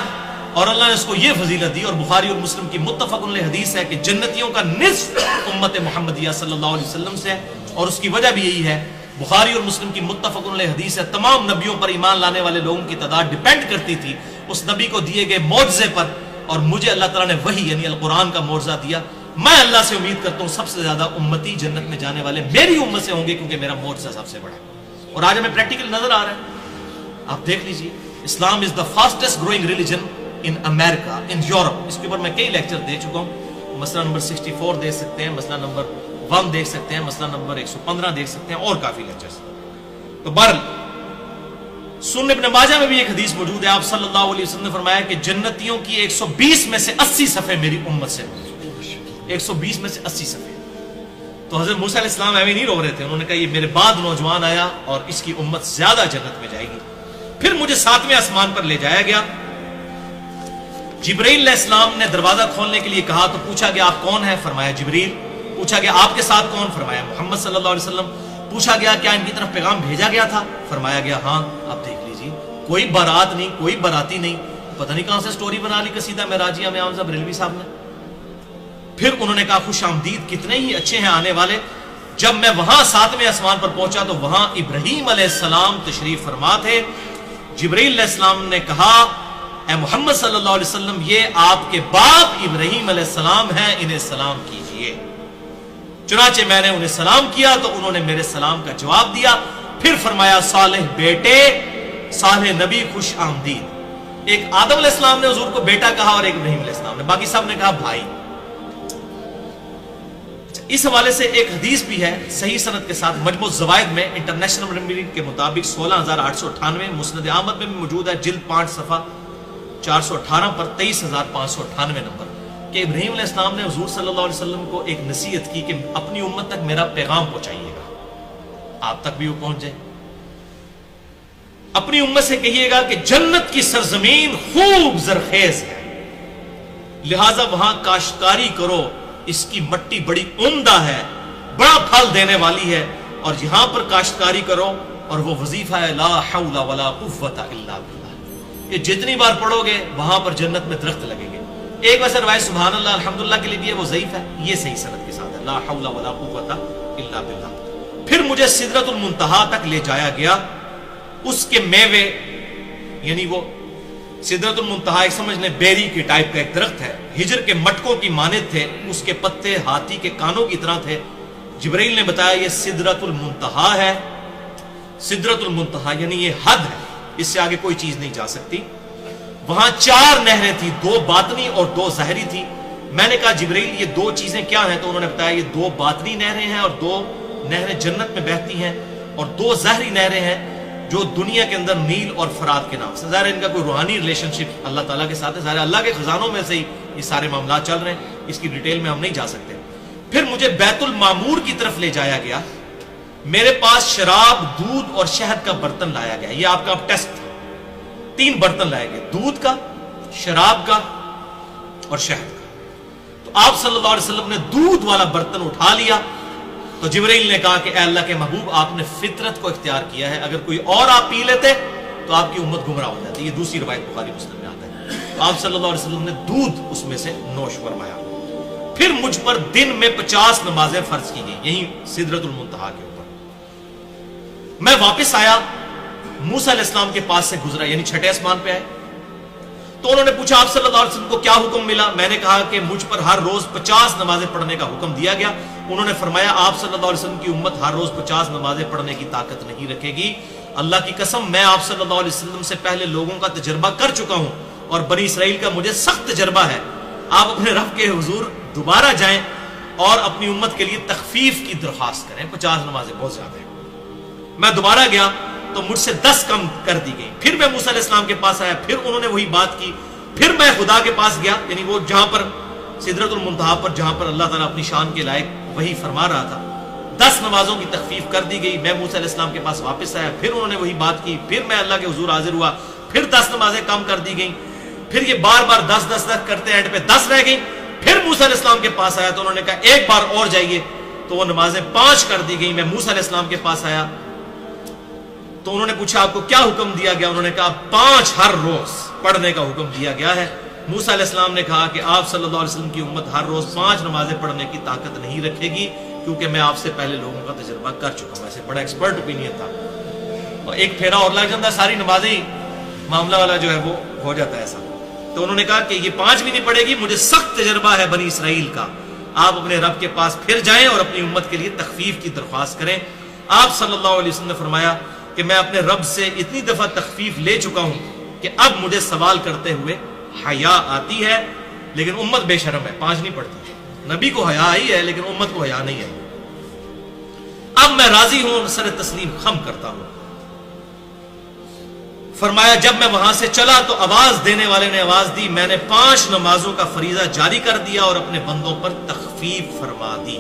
اور اللہ نے اس کو یہ فضیلت دی. اور بخاری اور مسلم کی متفق علیہ حدیث ہے کہ جنتیوں کا نصف امت محمدیہ صلی اللہ علیہ وسلم سے, اور اس کی وجہ بھی یہی ہے. بخاری اور مسلم کی متفق علیہ حدیث ہے تمام نبیوں پر ایمان لانے والے لوگوں کی تعداد ڈیپینڈ کرتی تھی اس نبی کو دیے گئے معجزے پر, اور مجھے اللہ تعالیٰ نے وہی یعنی القرآن کا معجزہ دیا. میں اللہ سے امید کرتا ہوں سب سے زیادہ امتی جنت میں جانے والے میری امت سے ہوں گے کیونکہ میرا معجزہ سب سے بڑا ہے. اور آج ہمیں پریکٹیکل نظر آ رہا ہے. آپ دیکھ لیجئے, Islam is the fastest growing religion in America, in Europe. اس کے اوپر میں کئی لیکچر دے چکا ہوں. مسئلہ نمبر 64 دیکھ سکتے ہیں, مسئلہ نمبر 1 دیکھ سکتے ہیں, مسئلہ نمبر 115 دیکھ سکتے ہیں, اور کافی لیکچرز. تو بہرحال سنن ابن ماجہ میں بھی ایک حدیث موجود ہے. آپ صلی اللہ علیہ وسلم نے فرمایا کہ جنتیوں کی 120 میں سے 80 صفحے میری امت سے, 120 میں سے 80 صفحے. تو حضرت موسیٰ علیہ السلام ایویں نہیں رو رہے تھے. انہوں نے کہا یہ میرے بعد نوجوان آیا اور اس کی امت زیادہ جنت میں جائے گی. پھر مجھے 7ویں آسمان پر لے جایا گیا. جبریل علیہ السلام نے دروازہ کھولنے کے لیے کہا تو پوچھا گیا آپ کون ہیں؟ فرمایا جبریل. پوچھا گیا آپ کے ساتھ کون؟ فرمایا محمد صلی اللہ علیہ وسلم. پوچھا گیا کیا ان کی طرف پیغام بھیجا گیا تھا؟ فرمایا گیا ہاں. آپ دیکھ لیجیے, کوئی بارات نہیں, کوئی باراتی نہیں, پتہ نہیں کہاں سے سٹوری بنا لی قصیدہ معراجیہ میں صاحب بریلوی صاحب نے. پھر انہوں نے کہا خوش آمدید, کتنے ہی اچھے ہیں آنے والے. جب میں وہاں 7ویں آسمان پر پہنچا تو وہاں ابراہیم علیہ السلام تشریف فرما تھے. جبریل علیہ السلام نے کہا اے محمد صلی اللہ علیہ وسلم یہ آپ کے باپ ابراہیم علیہ السلام ہیں, انہیں سلام کیجئے. چنانچہ میں نے انہیں سلام کیا تو انہوں نے میرے سلام کا جواب دیا. پھر فرمایا صالح بیٹے, صالح نبی خوش آمدید. ایک آدم علیہ السلام نے حضور کو بیٹا کہا اور ایک ابراہیم علیہ السلام نے, باقی سب نے کہا بھائی. اس حوالے سے ایک حدیث بھی ہے صحیح سند کے ساتھ مجموع الزوائد میں انٹرنیشنل نمبرنگ کے مطابق 16898، مسند احمد میں بھی موجود ہے جلد 5 صفحہ 418 پر 23598 نمبر، کہ ابراہیم علیہ السلام نے حضور صلی اللہ علیہ وسلم کو ایک نصیحت کی کہ اپنی امت تک میرا پیغام پہنچائیے گا، آپ تک بھی وہ پہنچ جائے۔ اپنی امت سے کہیے گا کہ جنت کی سرزمین خوب زرخیز ہے، لہذا وہاں کاشتکاری کرو، اس کی مٹی بڑی عمدہ ہے، بڑا پھل دینے والی ہے، اور یہاں پر کاشتکاری کرو، اور وہ وظیفہ ہے لا حول ولا قوت الا باللہ، یہ جتنی بار پڑھو گے وہاں پر جنت میں درخت لگیں گے۔ ایک ویسے روایت سبحان اللہ الحمدللہ کے لیے بھی ہے، وہ ضعیف ہے، یہ صحیح سند کے ساتھ ہے لا حول ولا قوت الا باللہ۔ پھر مجھے سدرۃ المنتہا تک لے جایا گیا، اس کے میوے یعنی وہ سدرۃ المنتہا ایک سمجھ لیں بیری کی ٹائپ کا ایک درخت ہے، ہجر کے مٹکوں کی مانند تھے، اس کے پتے ہاتھی کے کانوں کی طرح تھے۔ جبرائیل نے بتایا یہ سدرۃ المنتہا ہے، سدرۃ المنتہا یعنی یہ حد ہے، اس سے آگے کوئی چیز نہیں جا سکتی۔ وہاں 4 نہریں تھیں، 2 باطنی اور 2 ظاہری تھی۔ میں نے کہا جبرائیل یہ 2 چیزیں کیا ہیں؟ تو انہوں نے بتایا یہ 2 باطنی نہریں ہیں اور 2 نہریں جنت میں بہتی ہیں، اور 2 ظاہری نہریں ہیں جو دنیا کے اندر نیل اور فرات کے نام سے۔ ظاہر ان کا کوئی روحانی ریلیشن شپ اللہ تعالیٰ کے ساتھ ہے، ظاہر اللہ کے خزانوں میں سے ہی یہ سارے معاملات چل رہے ہیں، اس کی ڈیٹیل میں ہم نہیں جا سکتے۔ پھر مجھے بیت المعمور کی طرف لے جایا گیا، میرے پاس شراب، دودھ اور شہد کا برتن لایا گیا۔ یہ آپ کا اب ٹیسٹ تھا، 3 برتن لائے گئے، دودھ کا، شراب کا اور شہد کا۔ تو آپ صلی اللہ علیہ وسلم نے دودھ والا برتن اٹھا لیا، تو جبرائیل نے کہا کہ اے اللہ کے محبوب آپ نے فطرت کو اختیار کیا ہے، اگر کوئی اور آپ پی لیتے تو آپ کی امت گمراہ ہو جاتی۔ یہ دوسری روایت بخاری مسلم میں آتا ہے۔ تو آپ صلی اللہ علیہ وسلم نے دودھ اس میں سے نوش فرمایا۔ پھر مجھ پر دن میں 50 نمازیں فرض کی گئی، یہی سدرۃ المنتہا کے اوپر۔ میں واپس آیا، موسیٰ علیہ السلام کے پاس سے گزرا، یعنی 6ٹھے آسمان پہ آئے، تو انہوں نے پوچھا آپ صلی اللہ علیہ وسلم کو کیا حکم ملا؟ میں نے کہا کہ مجھ پر ہر روز 50 نمازیں پڑھنے کا حکم دیا گیا۔ انہوں نے فرمایا آپ صلی اللہ علیہ وسلم کی امت ہر روز 50 نمازیں پڑھنے کی طاقت نہیں رکھے گی، اللہ کی قسم میں آپ صلی اللہ علیہ وسلم سے پہلے لوگوں کا تجربہ کر چکا ہوں، اور بنی اسرائیل کا مجھے سخت تجربہ ہے۔ آپ اپنے رب کے حضور دوبارہ جائیں اور اپنی امت کے لیے تخفیف کی درخواست کریں، 50 نمازیں بہت زیادہ ہیں۔ میں دوبارہ گیا تو مجھ سے 10 کم کر دی گئی۔ پھر میں موسیٰ علیہ السلام کے پاس آیا، پھر انہوں نے وہی بات کی۔ پھر میں خدا کے پاس گیا، یعنی وہ جہاں پر سدرۃ المنتہا پر جہاں پر اللہ تعالیٰ اپنی شان کے لائق وہی فرما رہا تھا، 10 نمازوں کی تخفیف کر دی گئی۔ میں موسیٰ علیہ السلام کے پاس واپس آیا، پھر انہوں نے وہی بات کی۔ پھر میں اللہ کے حضور حاضر ہوا، پھر 10 نمازیں کم کر دی گئیں۔ پھر یہ بار بار 10 کرتے اینڈ پہ 10 رہ گئیں۔ پھر موسیٰ علیہ السلام کے پاس آیا تو انہوں نے کہا ایک بار اور جائیے، تو وہ نمازیں 5 کر دی گئیں۔ میں موسیٰ علیہ السلام کے پاس آیا تو انہوں نے پوچھا آپ کو کیا حکم دیا گیا؟ انہوں نے کہا 5 ہر روز پڑھنے کا حکم دیا گیا ہے۔ موسیٰ علیہ السلام نے کہا کہ آپ صلی اللہ علیہ وسلم کی امت ہر روز 5 نمازیں پڑھنے کی طاقت نہیں رکھے گی، کیونکہ میں آپ سے پہلے لوگوں کا تجربہ کر چکا ہوں۔ ایسے بڑا ایکسپرٹ اوپینین تھا، اور ایک پھیرا اور لگ جاتا ہے، ساری نمازیں ہی معاملہ والا جو ہے وہ ہو جاتا ہے ایسا۔ تو انہوں نے کہا کہ یہ 5 بھی نہیں پڑے گی، مجھے سخت تجربہ ہے بنی اسرائیل کا، آپ اپنے رب کے پاس پھر جائیں اور اپنی امت کے لیے تخفیف کی درخواست کریں۔ آپ صلی اللہ علیہ وسلم نے فرمایا کہ میں اپنے رب سے اتنی دفعہ تخفیف لے چکا ہوں کہ اب مجھے سوال کرتے ہوئے حیا آتی ہے، لیکن امت بے شرم ہے، 5 نہیں پڑھتی۔ نبی کو حیا آئی ہے لیکن امت کو حیا نہیں ہے۔ اب میں راضی ہوں اور سر تسلیم خم کرتا ہوں۔ فرمایا جب میں وہاں سے چلا تو آواز دینے والے نے آواز دی، میں نے 5 نمازوں کا فریضہ جاری کر دیا اور اپنے بندوں پر تخفیف فرما دی۔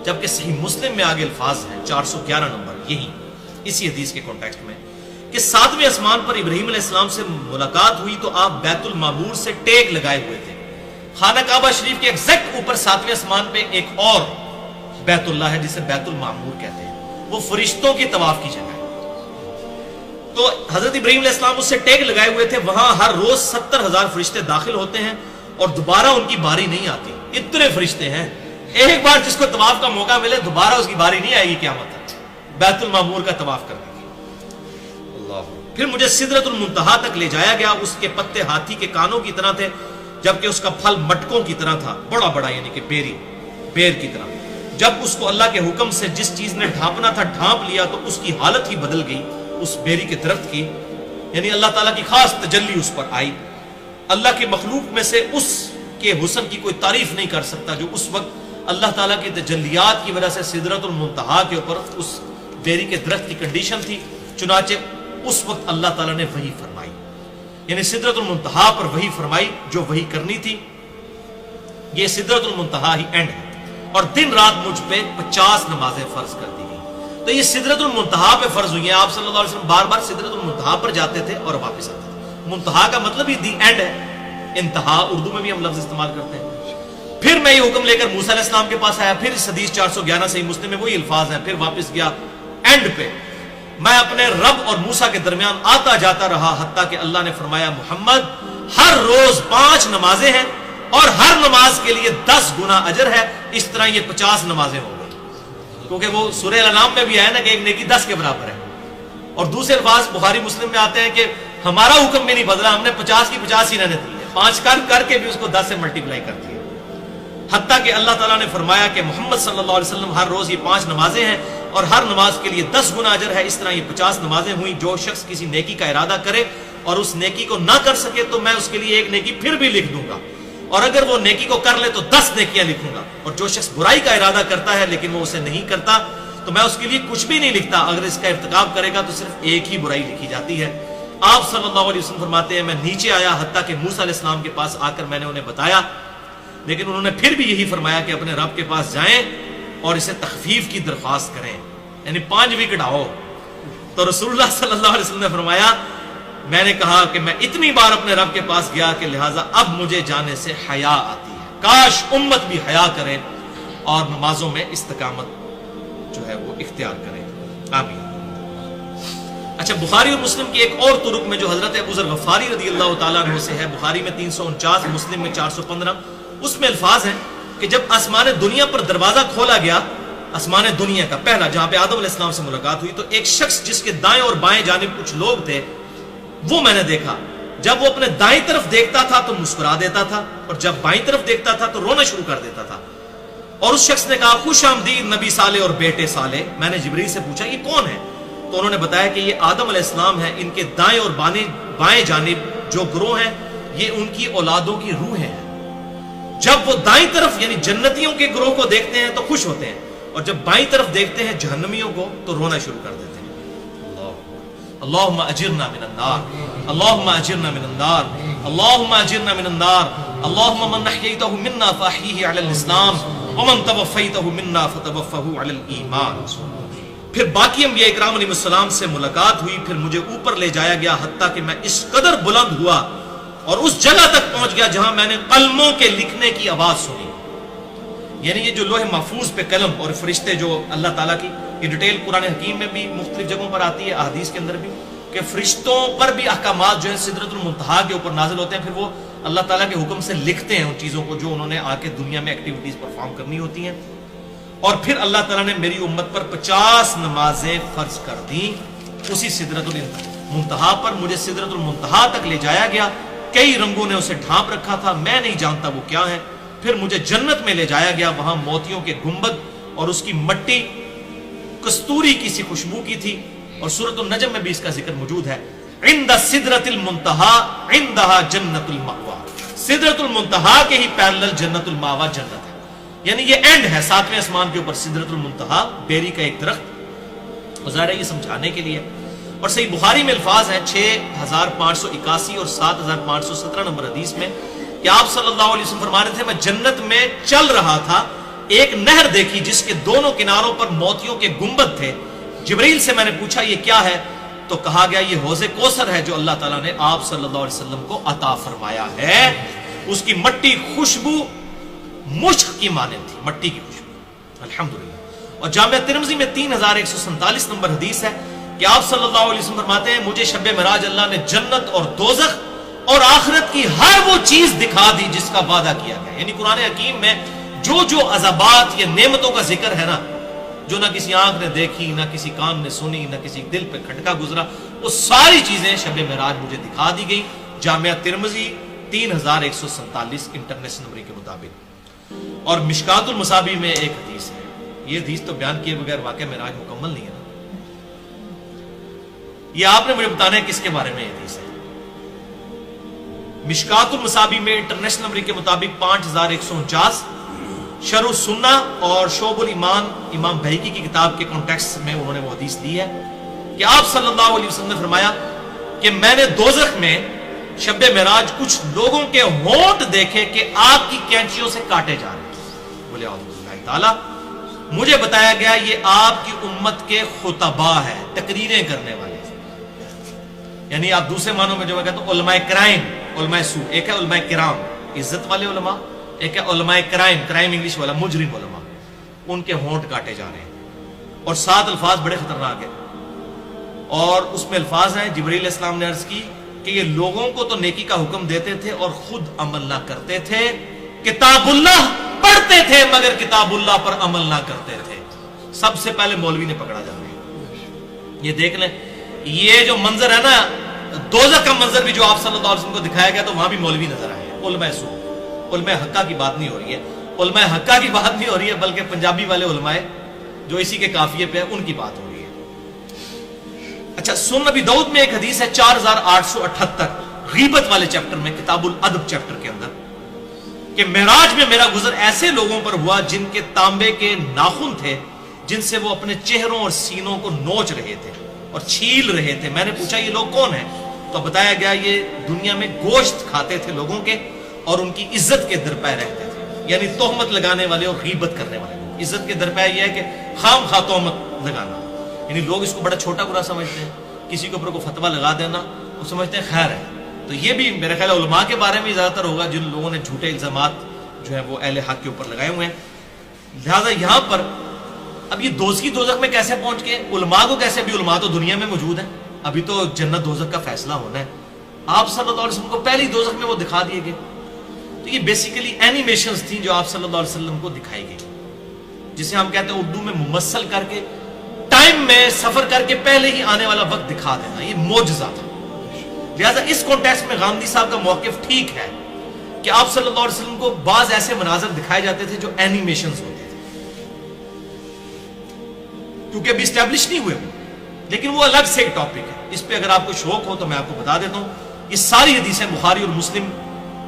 جبکہ صحیح مسلم میں آگے الفاظ ہیں 411 نمبر، یہی اسی حدیث کے کانٹیکسٹ میں، کہ 7ویں آسمان پر ابراہیم علیہ السلام سے ملاقات ہوئی تو آپ بیت المعمور سے ٹیک لگائے ہوئے تھے۔ خانہ کعبہ شریف کے ایگزیکٹ اوپر 7ویں آسمان پہ ایک اور بیت اللہ ہے جسے بیت المعمور کہتے ہیں، وہ فرشتوں کی طواف کی جگہ ہے۔ تو حضرت ابراہیم علیہ السلام اس سے ٹیک لگائے ہوئے تھے، وہاں ہر روز 70,000 فرشتے داخل ہوتے ہیں اور دوبارہ ان کی باری نہیں آتی، اتنے فرشتے ہیں۔ ایک بار جس کو طواف کا موقع ملے دوبارہ اس کی باری نہیں آئے گی قیامت تک بیت المعمور کا طواف کرنے کی۔ اللہ۔ پھر مجھے سدرۃ المنتہا تک لے جایا گیا، اس کے پتے ہاتھی کے کانوں کی طرح تھے، جبکہ اس کا پھل مٹکوں کی طرح تھا، بڑا بڑا، یعنی کہ بیر کی طرح۔ جب اس کو اللہ کے حکم سے جس چیز نے ڈھانپنا تھا ڈھانپ لیا تو اس کی حالت ہی بدل گئی، اس بیری کے درخت کی، یعنی اللہ تعالیٰ کی خاص تجلی اس پر آئی۔ اللہ کے مخلوق میں سے اس کے حسن کی کوئی تعریف نہیں کر سکتا جو اس وقت اللہ تعالیٰ کی تجلیات کی وجہ سے سدرۃ المنتہا کے اوپر اس بیری کے درخت کی کنڈیشن تھی، چنانچہ اس وقت اللہ تعالیٰ نے وحی فرمائی، یعنی سدرۃ المنتہا پر وحی فرمائی جو وحی کرنی تھی۔ یہ سدرۃ المنتہا ہی اینڈ ہے، اور دن رات مجھ پہ 50 نمازیں فرض کر دی گئی۔ تو یہ سدرۃ المنتہا پہ فرض ہوئی ہیں۔ آپ صلی اللہ علیہ وسلم بار بار سدرۃ المنتہا پر جاتے تھے اور واپس آتے تھے۔ منتہا کا مطلب ہی دی اینڈ ہے، انتہا اردو میں بھی ہم لفظ استعمال کرتے ہیں۔ پھر میں یہ حکم لے کر موسیٰ علیہ السلام کے پاس آیا، پھر اس حدیث 411 صحیح مسلم میں وہی الفاظ ہیں، پھر واپس گیا اینڈ پہ۔ میں اپنے رب اور موسیٰ کے درمیان آتا جاتا رہا، حتیٰ کہ اللہ نے فرمایا محمد ہر روز 5 نمازیں ہیں اور ہر نماز کے لیے 10 گنا اجر ہے، اس طرح یہ 50 نمازیں ہو گئی، کیونکہ وہ سورہ الانعام میں بھی آیا نا کہ ایک نیکی 10 کے برابر ہے۔ اور دوسرے الفاظ بخاری مسلم میں آتے ہیں کہ ہمارا حکم بھی نہیں بدلا، ہم نے 50 کی 50 ہی رہنے دی ہے، 5 کر کے بھی اس کو 10 سے ملٹیپلائی کر دیا، حتیٰ کہ اللہ تعالیٰ نے فرمایا کہ محمد صلی اللہ علیہ وسلم ہر روز یہ 5 نمازیں ہیں اور ہر نماز کے لیے 10 گنا اجر ہے، اس طرح یہ 50 نمازیں ہوئیں۔ جو شخص کسی نیکی کا ارادہ کرے اور اس نیکی کو نہ کر سکے تو میں اس کے لیے ایک نیکی پھر بھی لکھ دوں گا، اور اگر وہ نیکی کو کر لے تو 10 نیکیاں لکھوں گا، اور جو شخص برائی کا ارادہ کرتا ہے لیکن وہ اسے نہیں کرتا تو میں اس کے لیے کچھ بھی نہیں لکھتا، اگر اس کا ارتکاب کرے گا تو صرف ایک ہی برائی لکھی جاتی ہے۔ آپ صلی اللہ علیہ وسلم فرماتے ہیں میں نیچے آیا حتیٰ کہ موسیٰ علیہ السلام کے پاس آ کر میں نے انہیں بتایا، لیکن انہوں نے پھر بھی یہی فرمایا کہ اپنے رب کے پاس جائیں اور اسے تخفیف کی درخواست کریں، یعنی 5 بھی کٹاؤ۔ تو رسول اللہ صلی اللہ علیہ وسلم نے فرمایا میں نے کہا کہ میں اتنی بار اپنے رب کے پاس گیا کہ لہٰذا اب مجھے جانے سے حیا آتی ہے، کاش امت بھی حیا کرے اور نمازوں میں استقامت جو ہے وہ اختیار کرے، آمین۔ اچھا، بخاری اور مسلم کی ایک اور طرق میں جو حضرت ابو ذر غفاری رضی اللہ تعالیٰ عنہ سے ہے، بخاری میں 349، مسلم میں 415، اس میں الفاظ ہیں کہ جب آسمان دنیا پر دروازہ کھولا گیا، آسمان دنیا کا پہلا جہاں پہ آدم علیہ السلام سے ملاقات ہوئی، تو ایک شخص جس کے دائیں اور بائیں جانب کچھ لوگ تھے وہ میں نے دیکھا، جب وہ اپنے دائیں طرف دیکھتا تھا تو مسکرا دیتا تھا اور جب بائیں طرف دیکھتا تھا تو رونا شروع کر دیتا تھا۔ اور اس شخص نے کہا خوش آمدید نبی صالح اور بیٹے صالح۔ میں نے جبریل سے پوچھا یہ کون ہے؟ تو انہوں نے بتایا کہ یہ آدم علیہ السلام ہے، ان کے دائیں اور بائیں جانب جو گروہ ہیں یہ ان کی اولادوں کی روحیں ہیں۔ جب وہ دائیں طرف یعنی جنتیوں کے گروہ کو دیکھتے ہیں تو خوش ہوتے ہیں، اور جب بائیں طرف دیکھتے ہیں جہنمیوں کو تو رونا شروع کر دیتے ہیں۔ اللہم اجرنا من النار، اللہم اجرنا من النار، اللہم اجرنا من النار، اللہم من احییتہ منا فاحیہ علی الاسلام ومن توفیتہ منا فتوفہ علی الایمان۔ پھر باقی انبیاء اکرام علیہ السلام سے ملاقات ہوئی، پھر مجھے اوپر لے جایا گیا حتیٰ کہ میں اس قدر بلند ہوا اور اس جگہ تک پہنچ گیا جہاں میں نے قلموں کے لکھنے کی آواز سنی۔ یعنی یہ جو لوح محفوظ پہ قلم اور فرشتے جو اللہ تعالیٰ کی یہ ڈیٹیل قرآن حکیم میں بھی مختلف جگہوں پر آتی ہے، احادیث کے اندر بھی، کہ فرشتوں پر بھی احکامات جو ہیں سدرۃ المنتہا کے اوپر نازل ہوتے ہیں، پھر وہ اللہ تعالیٰ کے حکم سے لکھتے ہیں ان چیزوں کو جو انہوں نے آ کے دنیا میں ایکٹیویٹیز پرفارم کرنی ہوتی ہیں۔ اور پھر اللہ تعالیٰ نے میری امت پر 50 نمازیں فرض کر دیں اسی سدرۃ المنتہا پر۔ مجھے سدرۃ المنتہا تک لے جایا گیا، کئی رنگوں نے اسے ڈھانپ رکھا تھا، میں نہیں جانتا وہ کیا ہے۔ پھر مجھے جنت میں لے جایا گیا، وہاں موتیوں کے گنبد اور اس کی مٹی کستوری کی سی خوشبو کی تھی، اور سورۃ النجم میں بھی اس کا ذکر موجود ہے۔ عند سدرۃ المنتہا عندہا جنت المأوا، سدرۃ المنتہا کے ہی پیرلل جنت المأوا جنت ہے، یعنی یہ اینڈ ہے 7ویں آسمان کے اوپر سدرۃ المنتہا، بیری کا ایک درخت۔ ظاہر ہے یہ سمجھانے کے لیے، اور صحیح بخاری میں الفاظ ہیں 6581 اور 7517 نمبر حدیث میں کہ آپ صلی اللہ علیہ وسلم فرما رہے تھے میں جنت میں چل رہا تھا، ایک نہر دیکھی جس کے دونوں کناروں پر موتیوں کے گنبد تھے۔ جبریل سے میں نے پوچھا یہ کیا ہے؟ تو کہا گیا یہ حوض کوثر ہے جو اللہ تعالیٰ نے آپ صلی اللہ علیہ وسلم کو عطا فرمایا ہے۔ اس کی مٹی خوشبو مشک کی مانند تھی، مٹی کی خوشبو، الحمدللہ۔ اور جامعہ ترمذی میں 3147 نمبر حدیث ہے کہ آپ صلی اللہ علیہ وسلم فرماتے ہیں مجھے شب معراج اللہ نے جنت اور دوزخ اور آخرت کی ہر وہ چیز دکھا دی جس کا وعدہ کیا گیا۔ یعنی قرآن حکیم میں جو عذابات یا نعمتوں کا ذکر ہے نا، جو نہ کسی آنکھ نے دیکھی، نہ کسی کان نے سنی، نہ کسی دل پہ کھٹکا گزرا، وہ ساری چیزیں شب معراج مجھے دکھا دی گئی۔ جامعہ ترمذی 3147 انٹرنیشنل نمبر کے مطابق۔ اور مشکات المصابیح میں ایک حدیث ہے، یہ حدیث تو بیان کیے بغیر واقعہ معراج مکمل نہیں ہے نا، یہ آپ نے مجھے بتانا ہے کس کے بارے میں یہ حدیث ہے۔ مشکات المصابیح میں انٹرنیشنل نمبر کے مطابق 5149، شرح سنہ اور شعب الایمان امام بہقی کی کتاب کے کانٹیکسٹ میں انہوں نے وہ حدیث لی ہے کہ آپ صلی اللہ علیہ وسلم نے فرمایا کہ میں نے دوزخ میں شب معراج کچھ لوگوں کے ہونٹ دیکھے کہ آگ کی کینچیوں سے کاٹے جا رہے ہیں. بولے اعوذ باللہ تعالی. مجھے بتایا گیا یہ آپ کی امت کے خطباء ہے، تقریریں کرنے والے. یعنی آپ دوسرے معنوں میں جو میں کہتا ہوں علماء کرائم، علماء سو. ایک ہے علماء کرام عزت والے علماء، ایک ہے علماء کرائم، کرائم انگلش والا مجرم علماء. ان کے ہونٹ کاٹے جا رہے ہیں اور 7 الفاظ بڑے خطرناک ہیں. اور اس میں الفاظ ہیں جبرائیل علیہ السلام نے عرض کی کہ یہ لوگوں کو تو نیکی کا حکم دیتے تھے اور خود عمل نہ کرتے تھے. کتاب اللہ پڑھتے تھے مگر کتاب اللہ پر عمل نہ کرتے تھے. سب سے پہلے مولوی نے پکڑا جانا ہے. یہ دیکھ لیں یہ جو منظر ہے نا دوزخ کا منظر بھی جو آپ صلی اللہ علیہ وسلم کو دکھایا گیا تو وہاں بھی مولوی نظر آئے ہیں. علماء سو، علماء حقہ کی بات نہیں ہو رہی ہے، علماء حقہ کی بات نہیں ہو رہی ہے بلکہ پنجابی والے علماء جو اسی کے قافیے پہ ان کی بات ہو رہی ہے. اچھا سنن نبی داؤد میں ایک حدیث ہے 4878 غیبت والے چیپٹر میں، کتاب الادب چیپٹر کے اندر، کہ معراج میں میرا گزر ایسے لوگوں پر ہوا جن کے تانبے کے ناخن تھے جن سے وہ اپنے چہروں اور سینوں کو نوچ رہے تھے اور چھیل رہے تھے. میں نے پوچھا یہ لوگ کون ہیں تو بتایا گیا یہ دنیا میں گوشت کھاتے تھے لوگوں کے اور ان کی عزت کے درپے رہتے تھے. یعنی تہمت لگانے والے اور غیبت کرنے والے لوگ. عزت کے درپے یہ ہے کہ خام خواہ تہمت لگانا. یعنی لوگ اس کو بڑا چھوٹا برا سمجھتے ہیں، کسی کے اوپر کو فتویٰ لگا دینا وہ سمجھتے ہیں خیر ہے. تو یہ بھی میرے خیال علماء کے بارے میں زیادہ تر ہوگا جن لوگوں نے جھوٹے الزامات جو ہیں وہ اہل حق کے اوپر لگائے ہوئے ہیں. لہذا یہاں پر اب یہ دوزخی دوزخ میں کیسے پہنچ گئے، علماء کو کیسے، بھی علماء تو دنیا میں موجود ہیں، ابھی تو جنت دوزخ کا فیصلہ ہونا ہے. آپ صلی اللہ علیہ وسلم کو پہلی دوزخ میں وہ دکھا دیے گئے. تو یہ بیسیکلی اینیمیشنز تھیں جو آپ صلی اللہ علیہ وسلم کو دکھائی گئی، جسے ہم کہتے ہیں اردو میں ممثل کر کے ٹائم میں سفر کر کے پہلے ہی آنے والا وقت دکھا دینا. یہ معجزہ تھا. لہذا اس کانٹیکسٹ میں غامدی صاحب کا موقف ٹھیک ہے کہ آپ صلی اللہ علیہ وسلم کو بعض ایسے مناظر دکھائے جاتے تھے جو اینیمیشنز ہوتے تھے کیونکہ ابھی اسٹیبلش نہیں ہوئے، لیکن وہ الگ سے ایک ٹاپک ہے. اس پہ اگر آپ کو شوق ہو تو میں آپ کو بتا دیتا ہوں. یہ ساری حدیثیں بخاری اور مسلم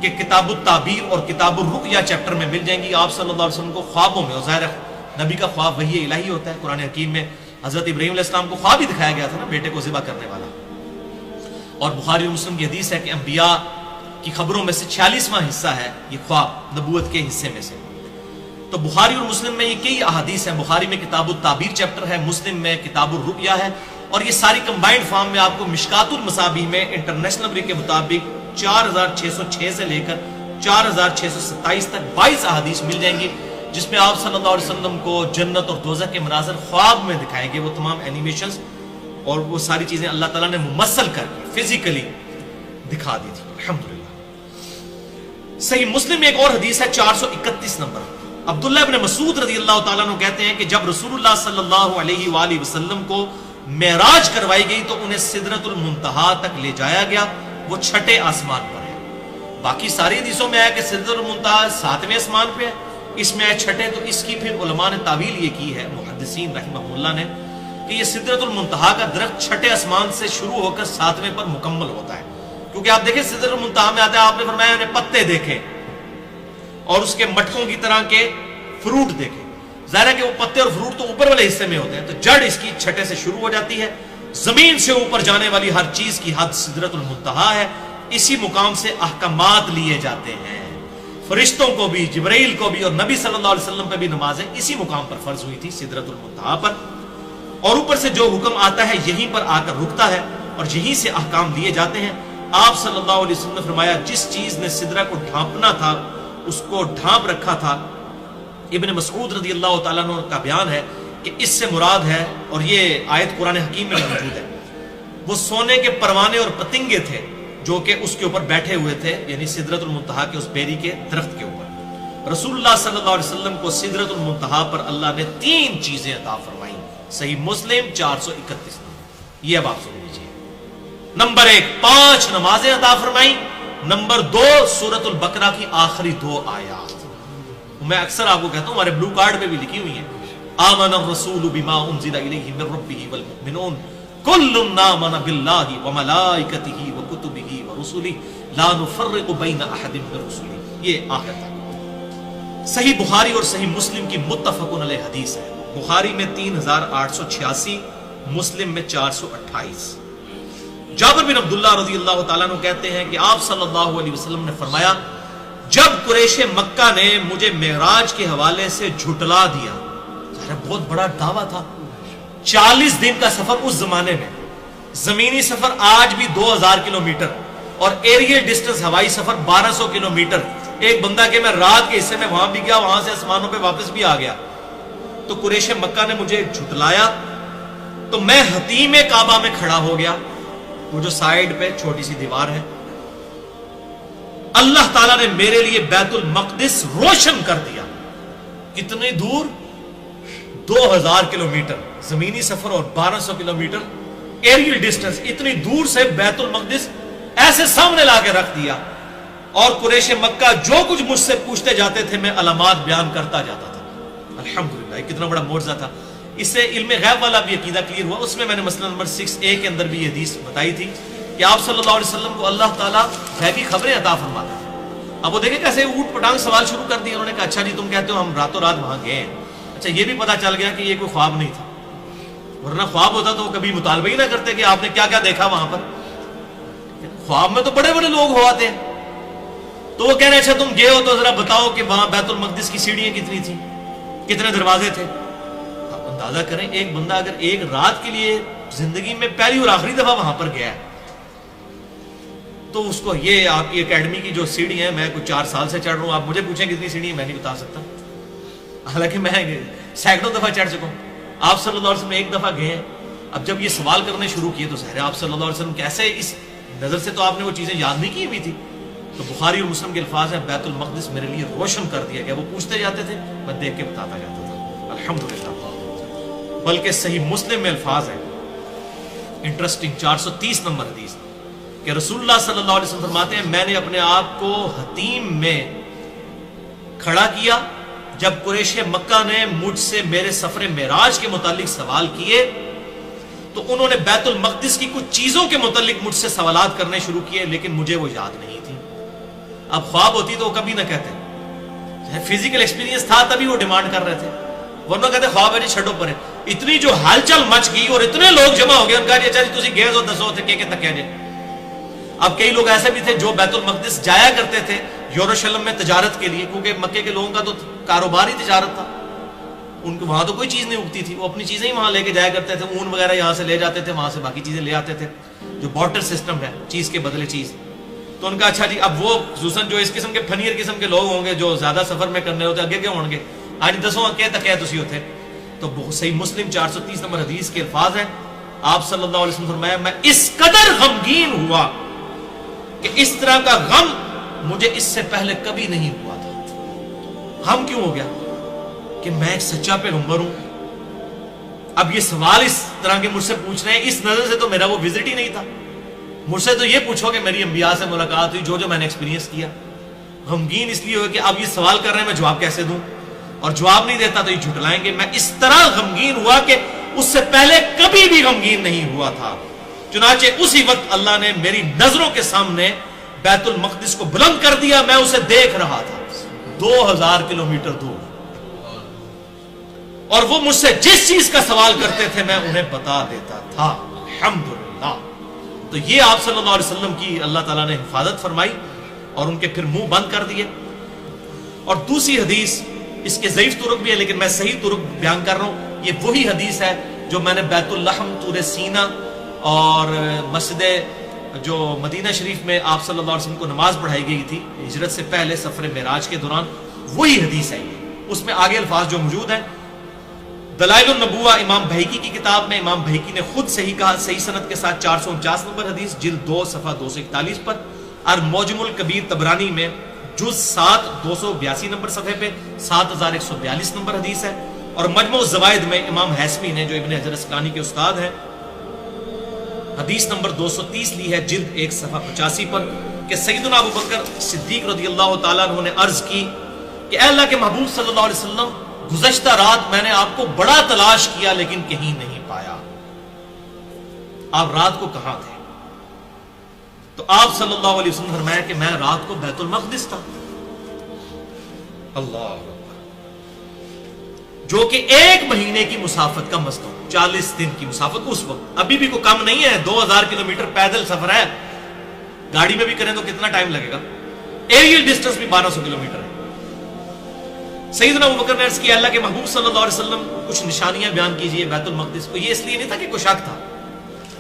کے کتاب التعبیر اور کتاب الرقیہ چیپٹر میں مل جائیں گی. آپ صلی اللہ علیہ وسلم کو خوابوں میں، اور ظاہر نبی کا خواب وحی الہی ہوتا ہے، قرآن حکیم میں حضرت ابراہیم علیہ السلام کو خواب ہی دکھایا گیا تھا نا، بیٹے کو ذبح کرنے والا. اور بخاری اور مسلم کی حدیث ہے کہ انبیاء کی خبروں میں سے 46واں حصہ ہے یہ خواب نبوت کے حصے میں سے. تو بخاری اور مسلم میں یہ کئی احادیث ہیں. بخاری میں کتاب التعبیر چیپٹر ہے، مسلم میں کتاب الرقیہ ہے، اور یہ ساری کمبائنڈ فارم میں آپ کو مشکات المصابیح میں انٹرنیشنل نمبر کے مطابق 4606 سے لے کر 4627 تک 22 احادیث مل جائیں گی جس میں آپ صلی اللہ علیہ وسلم کو جنت اور دوزخ کے مناظر خواب میں دکھائے گئے. وہ تمام اینیمیشنز اور وہ ساری چیزیں اللہ تعالیٰ نے ممثل کر کے فزیکلی دکھا دی تھی. الحمدللہ. صحیح مسلم میں ایک اور حدیث ہے 431 نمبر. عبداللہ ابن مسعود رضی اللہ تعالیٰ عنہ کہتے ہیں کہ جب رسول اللہ صلی اللہ علیہ وآلہ وسلم کو معراج کروائی گئی تو انہیں سدرۃ المنتہا تک لے جایا گیا. وہ 6 آسمان پر ہے. باقی ساری حدیثوں میں آیا کہ سدرۃ المنتہا 7ویں آسمان پہ ہے، اس میں آئے 6. تو اس کی پھر علماء نے تعویل یہ کی ہے محدثین رحمہ اللہ نے کہ یہ سدرۃ المنتہا کا درخت 6 آسمان سے شروع ہو کر 7ویں پر مکمل ہوتا ہے. کیونکہ آپ دیکھیں سدرۃ المنتہا میں آتا ہے، آپ نے فرمایا انہیں پتے دیکھے اور اس کے مٹکوں کی طرح کے فروٹ دیکھے. ظاہر ہے کہ وہ پتے اور فروٹ تو اوپر والے حصے میں ہوتے ہیں، تو جڑ اس کی 6 سے شروع ہو جاتی ہے. زمین سے اوپر جانے والی ہر چیز کی حد سدرۃ المنتہا ہے. اسی مقام سے احکامات لیے جاتے ہیں. فرشتوں کو بھی، جبرائیل کو بھی، اور نبی صلی اللہ علیہ وسلم پہ بھی نمازیں اسی مقام پر فرض ہوئی تھی سدرۃ المنتہا پر. اور اوپر سے جو حکم آتا ہے یہیں پر آ کر رکتا ہے اور یہیں سے احکام لیے جاتے ہیں. آپ صلی اللہ علیہ وسلم نے فرمایا جس چیز نے سدرہ کو ڈھانپنا تھا اس کو ڈھانپ رکھا تھا. ابن مسعود رضی اللہ تعالیٰ عنہ کا بیان ہے کہ اس سے مراد ہے، اور یہ آیت قرآن حکیم میں موجود ہے، وہ سونے کے پروانے اور پتنگے تھے جو کہ اس کے اوپر بیٹھے ہوئے تھے، یعنی سدرۃ المنتہا کے اس بیری کے درخت کے اوپر. رسول اللہ صلی اللہ علیہ وسلم کو سدرۃ المنتہا پر اللہ نے 3 چیزیں عطا فرمائیں. صحیح مسلم 431. یہ اب آپ سن لیجیے. نمبر 1 5 نمازیں عطا فرمائیں. نمبر 2 سورۃ البقرہ کی آخری 2 آیات. میں اکثر آپ کو کہتا ہوں، ہمارے بلو کارڈ پہ بھی لکھی ہوئی ہیں، آمن الرسول بما انزل الیہ من ربہ والمؤمنون کل آمن باللہ وملائکتہ وکتبہ ورسلہ لا نفرق بین احد من رسلہ. یہ آخر تک صحیح بخاری اور صحیح مسلم کی متفقن علیہ حدیث ہے. بخاری میں 3886، مسلم میں 428. جابر بن عبداللہ رضی اللہ تعالیٰ عنہ کہتے ہیں کہ آپ صلی اللہ علیہ وسلم نے فرمایا جب قریش مکہ نے مجھے معراج کے حوالے سے جھٹلا دیا، بہت بڑا دعویٰ تھا، 40 دن کا سفر اس زمانے میں، زمینی سفر آج بھی 2000 کلومیٹر اور ایریل ڈسٹنس ہوائی سفر 1200 کلومیٹر. ایک بندہ کہ میں رات کے حصے میں وہاں بھی گیا، وہاں سے آسمانوں پہ واپس بھی آ گیا. تو قریش مکہ نے مجھے جھٹلایا تو میں حتیم کعبہ میں کھڑا ہو گیا، وہ جو سائیڈ پہ چھوٹی سی دیوار ہے. اللہ تعالیٰ نے میرے لیے بیت المقدس روشن کر دیا. کتنی دور؟ 2000 کلومیٹر زمینی سفر اور 1200 کلومیٹر ایریل ڈسٹنس. اتنی دور سے بیت المقدس ایسے سامنے لا کے رکھ دیا. اور قریش مکہ جو کچھ مجھ سے پوچھتے جاتے تھے میں علامات بیان کرتا جاتا تھا. الحمدللہ کتنا بڑا معجزہ تھا. اس سے علم غیب والا بھی عقیدہ کلیئر ہوا. اس میں میں نے مسئلہ نمبر 6A کے اندر بھی یہ حدیث بتائی تھی کہ آپ صلی اللہ علیہ وسلم کو اللہ تعالیٰ غیبی خبریں عطا فرماتا ہے. اب وہ دیکھیں کیسے اوٹ پٹانگ سوال شروع کر دیا. انہوں نے کہا اچھا جی تم کہتے ہو ہم راتوں رات وہاں گئے ہیں، اچھا یہ بھی پتا چل گیا کہ یہ کوئی خواب نہیں تھا، ورنہ خواب ہوتا تو وہ کبھی مطالبہ ہی نہ کرتے کہ آپ نے کیا کیا دیکھا وہاں پر. خواب میں تو بڑے بڑے لوگ ہو آتے ہیں. تو وہ کہہ رہے اچھا تم گئے ہو تو ذرا بتاؤ کہ وہاں بیت المقدس کی سیڑھیاں کتنی تھیں، کتنے دروازے تھے. آپ اندازہ کریں ایک بندہ اگر ایک رات کے لیے زندگی میں پہلی اور آخری دفعہ وہاں پر گیا ہے تو اس کو یہ آپ کی اکیڈمی کی جو سیڑھی ہیں میں کچھ 4 سال سے چڑھ رہا ہوں، آپ مجھے پوچھیں کتنی سیڑھی ہیں میں نہیں بتا سکتا، حالانکہ میں سینکڑوں دفعہ چڑھ چکا ہوں. آپ صلی اللہ علیہ وسلم ایک دفعہ گئے ہیں. اب جب یہ سوال کرنے شروع کیے تو ظاہر ہے آپ صلی اللہ علیہ وسلم کیسے اس نظر سے تو آپ نے وہ چیزیں یاد نہیں کی ہوئی تھی. تو بخاری اور مسلم کے الفاظ ہیں بیت المقدس میرے لیے روشن کر دیا گیا. وہ پوچھتے جاتے تھے میں دیکھ کے بتاتا جاتا تھا. الحمدللہ. بلکہ صحیح مسلم میں الفاظ ہیں انٹرسٹنگ 430 نمبر حدیث کہ رسول اللہ صلی اللہ علیہ وسلم فرماتے ہیں میں نے اپنے آپ کو حتیم میں کھڑا کیا جب قریش مکہ نے مجھ سے میرے سفر معراج کے متعلق سوال کیے تو انہوں نے بیت المقدس کی کچھ چیزوں کے متعلق مجھ سے سوالات کرنے شروع کیے لیکن مجھے وہ یاد نہیں تھی. اب خواب ہوتی تو وہ کبھی نہ کہتے، فزیکل ایکسپیرینس تھا تبھی وہ ڈیمانڈ کر رہے تھے، ورنہ کہتے خواب ہے جی چھڈو پرے. اتنی جو ہلچل مچ گئی اور اتنے لوگ جمع ہو گئے ان کا جی اچھا جی تسی گئے ہو دسو تے کہ تک جی. اب کئی لوگ ایسے بھی تھے جو بیت المقدس جایا کرتے تھے یروشلم میں تجارت کے لیے، کیونکہ مکے کے لوگوں کا تو کاروبار ہی تجارت تھا، ان کو وہاں تو کوئی چیز نہیں اگتی تھی، وہ اپنی چیزیں ہی وہاں لے کے جایا کرتے تھے. اون وغیرہ یہاں سے لے جاتے تھے، وہاں سے باقی چیزیں لے آتے تھے، جو بارٹر سسٹم ہے چیز کے بدلے چیز. تو ان کا اچھا جی اب وہ خصوصاً جو اس قسم کے فنیر قسم کے لوگ ہوں گے جو زیادہ سفر میں کرنے ہوتے اگے کیوں ہوں گے آج دسوں کہ تک ہے تسی ہوتے. تو صحیح مسلم 430 نمبر حدیث کے الفاظ ہیں آپ صلی اللہ علیہ وسلم فرمایا میں اس قدر غمگین ہوا کہ اس طرح کا غم مجھے اس سے پہلے کبھی نہیں ہوا تھا. غم کیوں ہو گیا؟ کہ میں ایک سچا پیغمبر ہوں. اب یہ سوال اس طرح کے مجھ سے پوچھ رہے ہیں، اس نظر سے تو میرا وہ وزٹ ہی نہیں تھا. مجھ سے تو یہ پوچھو کہ میری انبیاء سے ملاقات ہوئی، جو میں نے ایکسپیرینس کیا. غمگین اس لیے ہو کہ اب یہ سوال کر رہے ہیں میں جواب کیسے دوں، اور جواب نہیں دیتا تو یہ جھٹلائیں گے. میں اس طرح غمگین ہوا کہ اس سے پہلے کبھی بھی غمگین نہیں ہوا تھا. چنانچہ اسی وقت اللہ نے میری نظروں کے سامنے بیت المقدس کو بلند کر دیا، میں اسے دیکھ رہا تھا 2000 کلومیٹر دور، اور وہ مجھ سے جس چیز کا سوال کرتے تھے میں انہیں بتا دیتا تھا. الحمدللہ. تو یہ آپ صلی اللہ علیہ وسلم کی اللہ تعالیٰ نے حفاظت فرمائی اور ان کے پھر منہ بند کر دیے. اور دوسری حدیث اس کے ضعیف طرق بھی ہے لیکن میں صحیح طرق بیان کر رہا ہوں. یہ وہی حدیث ہے جو میں نے بیت اللحم طور سینا اور مسجد جو مدینہ شریف میں آپ صلی اللہ علیہ وسلم کو نماز پڑھائی گئی تھی ہجرت سے پہلے سفر معراج کے دوران، وہی حدیث ہے. اس میں آگے الفاظ جو موجود ہیں. دلائل النبوہ امام بہیقی کی کتاب میں امام بہیقی نے خود صحیح کہا، صحیح سند کے ساتھ 449 نمبر حدیث جلد 2 صفحہ 241 پر، اور موجم الکبیر طبرانی میں جز 7 282 نمبر صفحے پہ 7142 نمبر حدیث ہے. اور مجموع الزوائد میں امام حیثمی نے جو ابن حجر اسقلانی کے استاد ہیں حدیث نمبر 230 لی ہے جلد 1 صفحہ 85 پر کہ سیدنا ابو بکر صدیق رضی اللہ تعالیٰ عنہ نے عرض کی کہ اے اللہ کے محبوب صلی اللہ علیہ وسلم گزشتہ رات میں نے آپ کو بڑا تلاش کیا لیکن کہیں نہیں پایا، آپ رات کو کہاں تھے؟ تو آپ صلی اللہ علیہ وسلم فرمایا کہ میں رات کو بیت المقدس تھا. اللہ جو کہ 1 مہینے کی مسافت کا مزد ہو، 40 دن کی مسافت اس وقت، ابھی بھی کوئی کم نہیں ہے، 2000 کلومیٹر پیدل سفر ہے، گاڑی میں بھی کریں تو کتنا ٹائم لگے گا، ایریل ڈسٹنس بھی 1200 کلومیٹر ہے۔ سیدنا ابوبکر نے عرض کیا اللہ کے محبوب صلی اللہ علیہ وسلم کچھ نشانیاں بیان کیجئے بیت المقدس کو۔ یہ اس لیے نہیں تھا کہ کوئی شک تھا،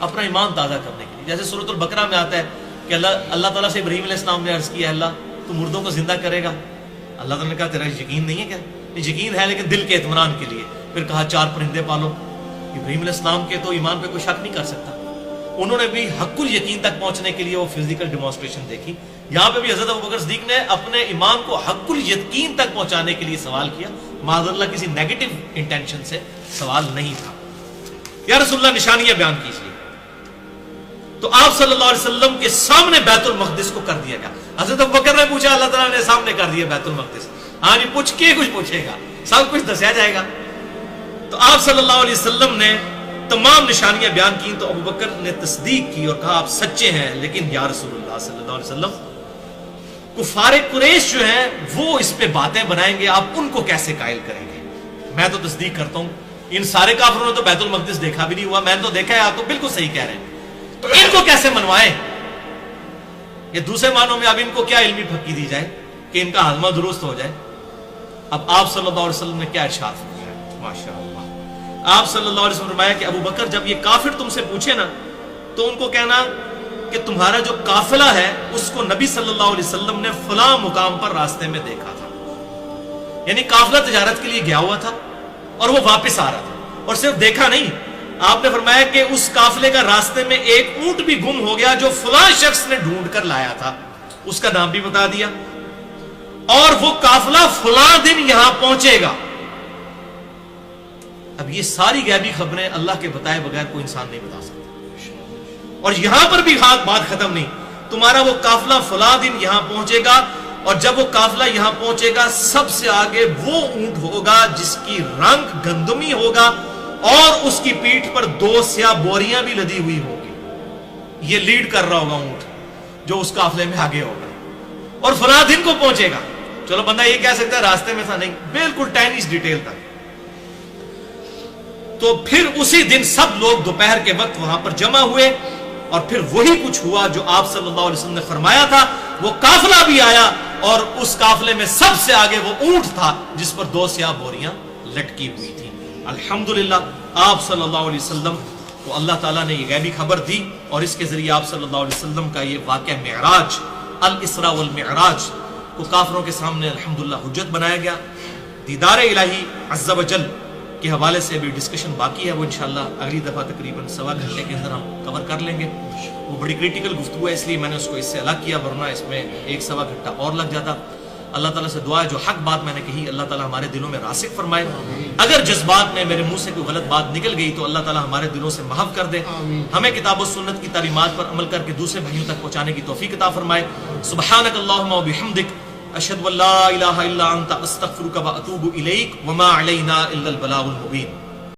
اپنا ایمان تازہ کرنے کے لیے، جیسے سورۃ البقرہ میں آتا ہے کہ اللہ تعالیٰ سے ابراہیم علیہ السلام نے عرض کیا اللہ تو مردوں کو زندہ کرے گا، اللہ تعالیٰ نے کہا تیرا یقین نہیں ہے کیا؟ یقین ہے لیکن دل کے اطمینان کے لیے۔ پھر کہا 4 پرندے پالو۔ ابراہیم علیہ السلام کے تو ایمان پہ کوئی شک نہیں کر سکتا، انہوں نے بھی حق الیقین تک پہنچنے کے لیے وہ فزیکل ڈیمانسٹریشن دیکھی۔ یہاں پہ بھی حضرت ابوبکر صدیق نے اپنے ایمان کو حق الیقین تک پہنچانے کے لیے سوال کیا، معاذ اللہ کسی نیگیٹو انٹینشن سے سوال نہیں تھا۔ یا رسول اللہ نشانیاں بیان کیجیے، تو آپ صلی اللہ علیہ وسلم کے سامنے بیت المقدس کو کر دیا گیا۔ حضرت ابوبکر نے پوچھا، اللہ تعالیٰ نے سامنے کر دیا بیت المقدس۔ ہاں جی پوچھ کے کچھ پوچھے گا، سب کچھ دسیا جائے گا۔ تو آپ صلی اللہ علیہ وسلم نے تمام نشانیاں بیان کی تو ابوبکر نے تصدیق کی اور کہا آپ سچے ہیں، لیکن یا رسول اللہ صلی اللہ علیہ وسلم کفار قریش جو ہیں وہ اس پہ باتیں بنائیں گے، آپ ان کو کیسے قائل کریں گے؟ میں تو تصدیق کرتا ہوں ان سارے کافروں نے تو بیت المقدس دیکھا بھی نہیں ہوا، میں نے تو دیکھا ہے، آپ تو بالکل صحیح کہہ رہے ہیں، تو ان کو کیسے منوائیں؟ یہ دوسرے معنوں میں اب ان کو کیا علمی پھکی دی جائے کہ ان کا ہاضمہ درست ہو جائے۔ اب آپ صلی اللہ علیہ وسلم نے کیا ارشاد فرمایا؟ ماشاءاللہ، آپ صلی اللہ علیہ وسلم نے فرمایا کہ ابو بکر جب یہ کافر تم سے پوچھے نا تو ان کو کہنا کہ تمہارا جو قافلہ ہے اس کو نبی صلی اللہ علیہ وسلم نے فلاں مقام پر راستے میں دیکھا تھا، یعنی قافلہ تجارت کے لیے گیا ہوا تھا اور وہ واپس آ رہا تھا، اور صرف دیکھا نہیں، آپ نے فرمایا کہ اس قافلے کا راستے میں ایک اونٹ بھی گم ہو گیا جو فلاں شخص نے ڈھونڈ کر لایا تھا، اس کا نام بھی بتا دیا، اور وہ قافلہ فلاں دن یہاں پہنچے گا۔ اب یہ ساری غیبی خبریں اللہ کے بتائے بغیر کوئی انسان نہیں بتا سکتا، اور یہاں پر بھی بات ختم نہیں، تمہارا وہ قافلہ فلاں دن یہاں پہنچے گا، اور جب وہ قافلہ یہاں پہنچے گا سب سے آگے وہ اونٹ ہوگا جس کی رنگ گندمی ہوگا اور اس کی پیٹھ پر 2 سیاہ بوریاں بھی لدی ہوئی ہوگی، یہ لیڈ کر رہا ہوگا اونٹ جو اس قافلے میں آگے ہوگا، اور فلاں دن کو پہنچے گا۔ چلو بندہ یہ کہہ سکتا ہے راستے میں تھا، نہیں، بالکل ٹائنیش ڈیٹیل تک۔ تو پھر اسی دن سب لوگ دوپہر کے وقت وہاں پر جمع ہوئے، اور پھر وہی کچھ ہوا جو آپ صلی اللہ علیہ وسلم نے فرمایا تھا، وہ قافلہ بھی آیا اور اس قافلے میں سب سے آگے وہ اونٹ تھا جس پر 2 سیاہ بوریاں لٹکی ہوئی تھی۔ الحمدللہ آپ صلی اللہ علیہ وسلم کو اللہ تعالیٰ نے یہ غیبی خبر دی، اور اس کے ذریعے آپ صلی اللہ علیہ وسلم کا یہ واقعہ معراج، الاسراء والمعراج کو کافروں کے سامنے الحمدللہ حجت بنایا گیا۔ دیدار الہی عز و جل کے حوالے سے بھی ڈسکشن باقی ہے، وہ انشاءاللہ اگلی دفعہ تقریباً 1.25 گھنٹے کے اندر ہم کور کر لیں گے۔ وہ بڑی کریٹیکل گفتگو ہے، اس لیے میں نے اس کو اس سے الگ کیا، ورنہ اس میں 1.25 گھنٹہ اور لگ جاتا۔ اللہ تعالیٰ سے دعا ہے جو حق بات میں نے کہی اللہ تعالیٰ ہمارے دلوں میں راسخ فرمائے، اگر جذبات میں میرے منہ سے کوئی غلط بات نکل گئی تو اللہ تعالیٰ ہمارے دلوں سے محو کر دے، ہمیں کتاب و سنت کی تعلیمات پر عمل کر کے دوسرے بھائیوں تک پہنچانے کی توفیق عطا فرمائے۔ سبحانک اللہم و بحمدک، اشہد ان لا الہ الا انت، استغفرک و اتوب الیک، وما علینا الا البلاغ المبین۔